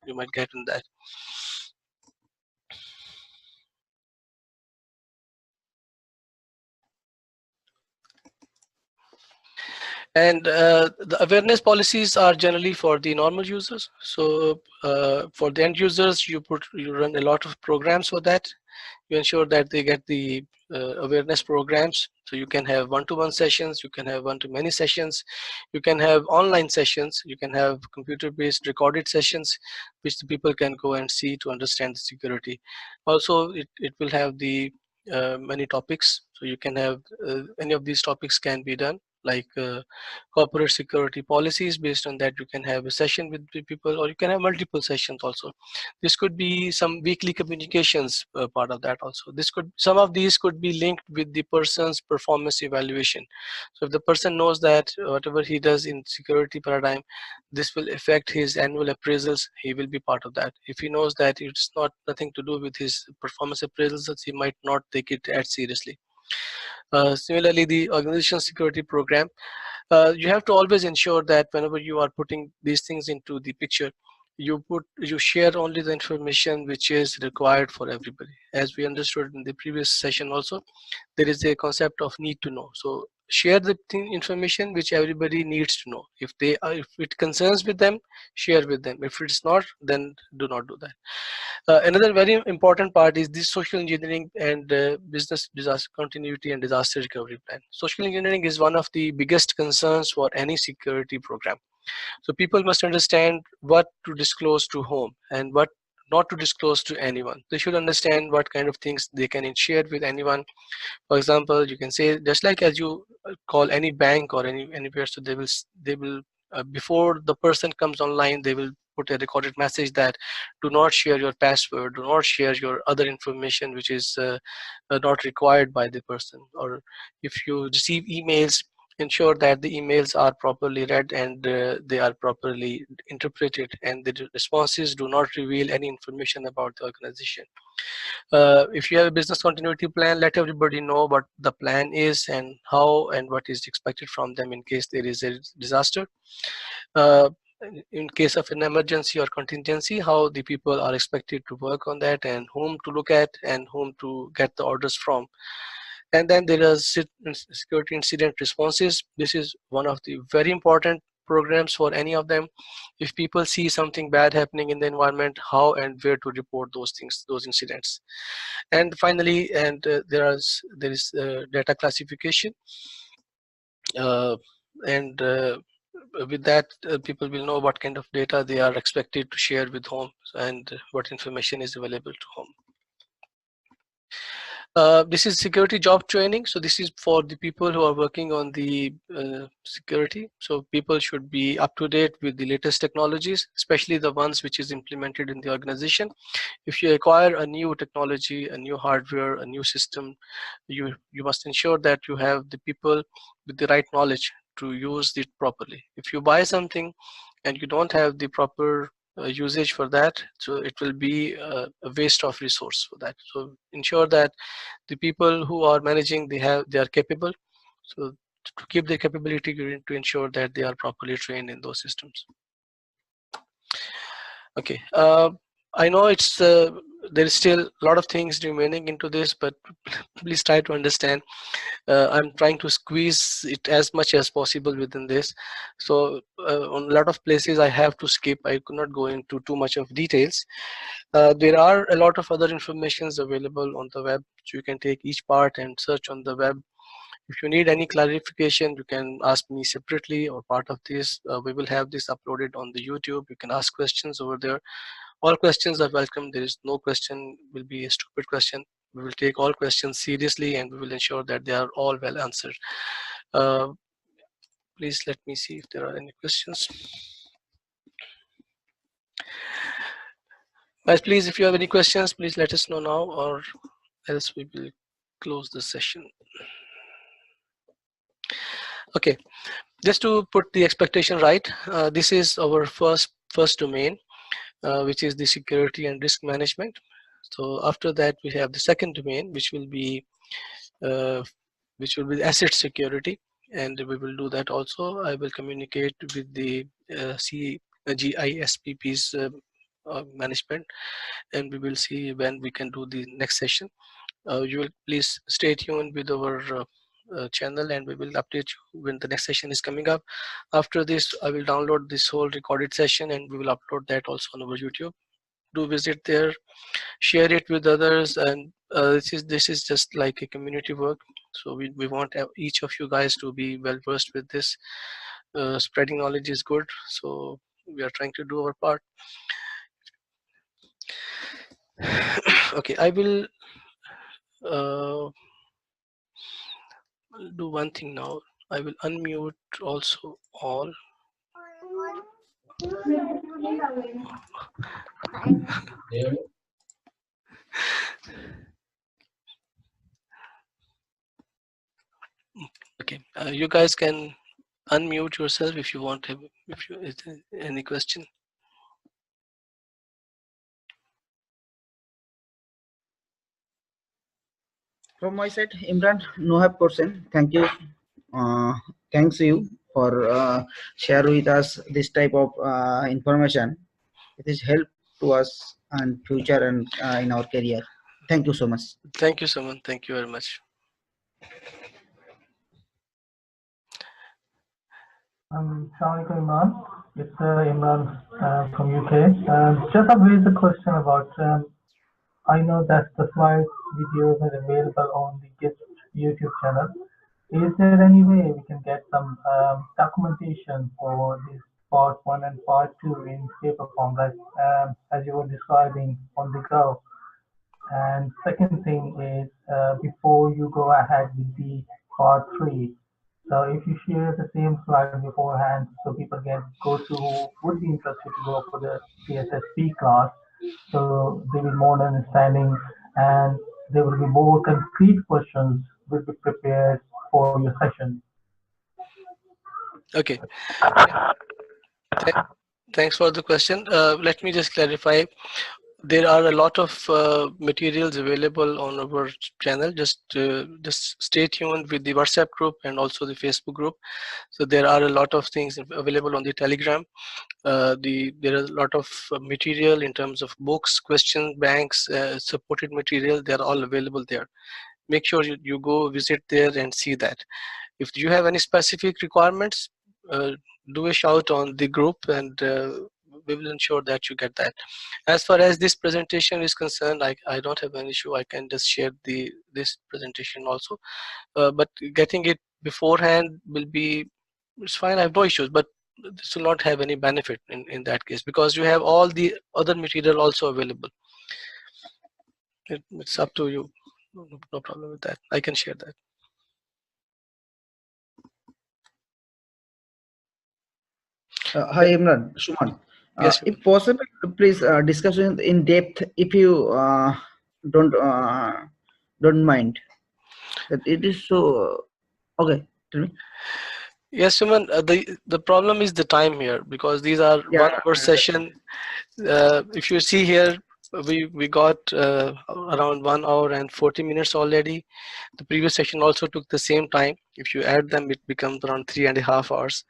you might get in that. And the awareness policies are generally for the normal users. So for the end users, you run a lot of programs for that. You ensure that they get the awareness programs. So you can have one-to-one sessions, you can have one-to-many sessions, you can have online sessions, you can have computer-based recorded sessions, which the people can go and see to understand the security. Also, it will have the many topics. So you can have any of these topics can be done, like corporate security policies. Based on that, you can have a session with the people, or you can have multiple sessions also. This could be some weekly communications part of that also. Some of these could be linked with the person's performance evaluation. So if the person knows that whatever he does in security paradigm, this will affect his annual appraisals, he will be part of that. If he knows that it's not nothing to do with his performance appraisals, he might not take it as seriously. Similarly, the organization security program, you have to always ensure that whenever you are putting these things into the picture, you share only the information which is required for everybody. As we understood in the previous session also, there is a concept of need to know. So share the information which everybody needs to know. If it concerns with them, share with them. If it's not, then do not do that. Another very important part is this social engineering and business disaster continuity and disaster recovery plan. Social engineering is one of the biggest concerns for any security program. So people must understand what to disclose to whom and what not to disclose to anyone. They should understand what kind of things they can share with anyone. For example, you can say, just like as you call any bank or anywhere, so they will before the person comes online, they will put a recorded message that do not share your password, do not share your other information which is not required by the person. Or if you receive emails, ensure that the emails are properly read and they are properly interpreted, and the responses do not reveal any information about the organization. If you have a business continuity plan, let everybody know what the plan is and how and what is expected from them in case there is a disaster. Uh, in case of an emergency or contingency, how the people are expected to work on that, and whom to look at and whom to get the orders from. And then there are security incident responses. This is one of the very important programs for any of them. If people see something bad happening in the environment, how and where to report those things, those incidents. And finally, there is data classification, uh, and with that, people will know what kind of data they are expected to share with whom, and what information is available to whom. This is security job training. So this is for the people who are working on the security. So people should be up to date with the latest technologies, especially the ones which is implemented in the organization. If you acquire a new technology, a new hardware, a new system, you must ensure that you have the people with the right knowledge to use it properly. If you buy something and you don't have the proper usage for that, so it will be a waste of resource for that. So ensure that the people who are managing, they are capable, so to keep their capability to ensure that they are properly trained in those systems. Okay, I know it's there is still a lot of things remaining into this, but please try to understand. I'm trying to squeeze it as much as possible within this. So on a lot of places I have to skip. I could not go into too much of details. There are a lot of other informations available on the web. So you can take each part and search on the web. If you need any clarification, you can ask me separately or part of this. We will have this uploaded on the YouTube. You can ask questions over there. All questions are welcome. There is no question will be a stupid question. We will take all questions seriously and we will ensure that they are all well answered. Please let me see if there are any questions. Guys, please, if you have any questions, please let us know now, or else we will close the session. Okay, just to put the expectation right, this is our first domain, which is the security and risk management. So after that, we have the second domain, which will be asset security, and we will do that also. I will communicate with the GISPP's management, and we will see when we can do the next session. You will please stay tuned with our channel, and we will update you when the next session is coming up. After this, I will download this whole recorded session and we will upload that also on our YouTube. Do visit there, share it with others, and this is just like a community work. So we want each of you guys to be well versed with this. Spreading knowledge is good, so we are trying to do our part. Okay, I will do one thing now. I will unmute also all. Okay, you guys can unmute yourself if you want to, if you any question.
From my side, Imran, no have question. Thank you. Thanks you for share with us this type of information. It is help to us and future and in our career. Thank you so much.
Thank you, Saman. Thank you very much.
Assalamualaikum, Imran. It's Imran from UK. Just have raised a question about. I know that the slides videos are available on the Gispp YouTube channel. Is there any way we can get some documentation for this part 1 and part 2 in paper form, like as you were describing on the go? And second thing is before you go ahead with the part 3, so if you share the same slide beforehand, so people can go to who would be interested to go for the CISSP class, so they will more understanding and there will be more concrete questions will be prepared for your session.
Okay. Thanks for the question. Let me just clarify. There are a lot of materials available on our channel. Just stay tuned with the WhatsApp group and also the Facebook group. So there are a lot of things available on the Telegram. There are a lot of material in terms of books, question banks, supported material. They are all available there. Make sure you go visit there and see that. If you have any specific requirements, do a shout on the group, and we will ensure that you get that. As far as this presentation is concerned, I don't have an issue. I can just share this presentation also, but getting it beforehand will be, it's fine. I have no issues, but this will not have any benefit in that case, because you have all the other material also available. It's up to you. No problem with that. I can share that.
Hi Imran, Shuman.
Yes,
if possible, please discuss in depth if you don't mind. That it is so okay. Tell me.
Yes, Suman. The problem is the time here, because these are 1 hour session. If you see here, we got around 1 hour and 40 minutes already. The previous session also took the same time. If you add them, it becomes around 3.5 hours.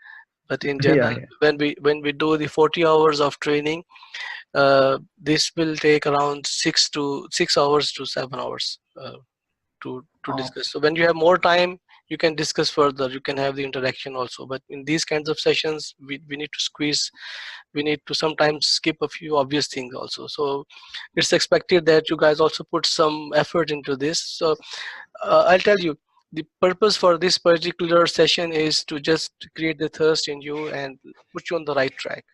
But in general, when we do the 40 hours of training, this will take around 6 hours to 7 hours to discuss. So when you have more time, you can discuss further, you can have the interaction also. But in these kinds of sessions, we need to squeeze, we need to sometimes skip a few obvious things also. So it's expected that you guys also put some effort into this. So I'll tell you, the purpose for this particular session is to just create the thirst in you and put you on the right track.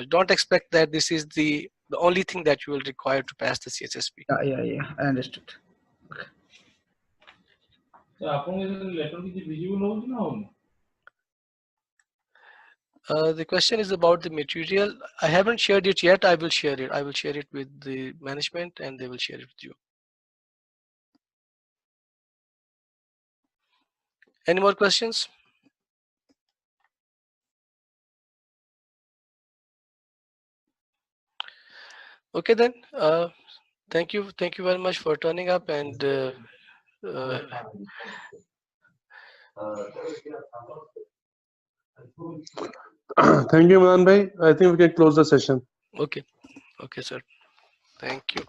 Don't expect that this is the only thing that you will require to pass the CISSP.
Yeah, I understood.
The question is about the material. I haven't shared it yet. I will share it. I will share it with the management and they will share it with you. Any more questions? Okay then. Thank you very much for turning up, and
thank you, Imran bhai. I think we can close the session.
okay, sir. Thank you.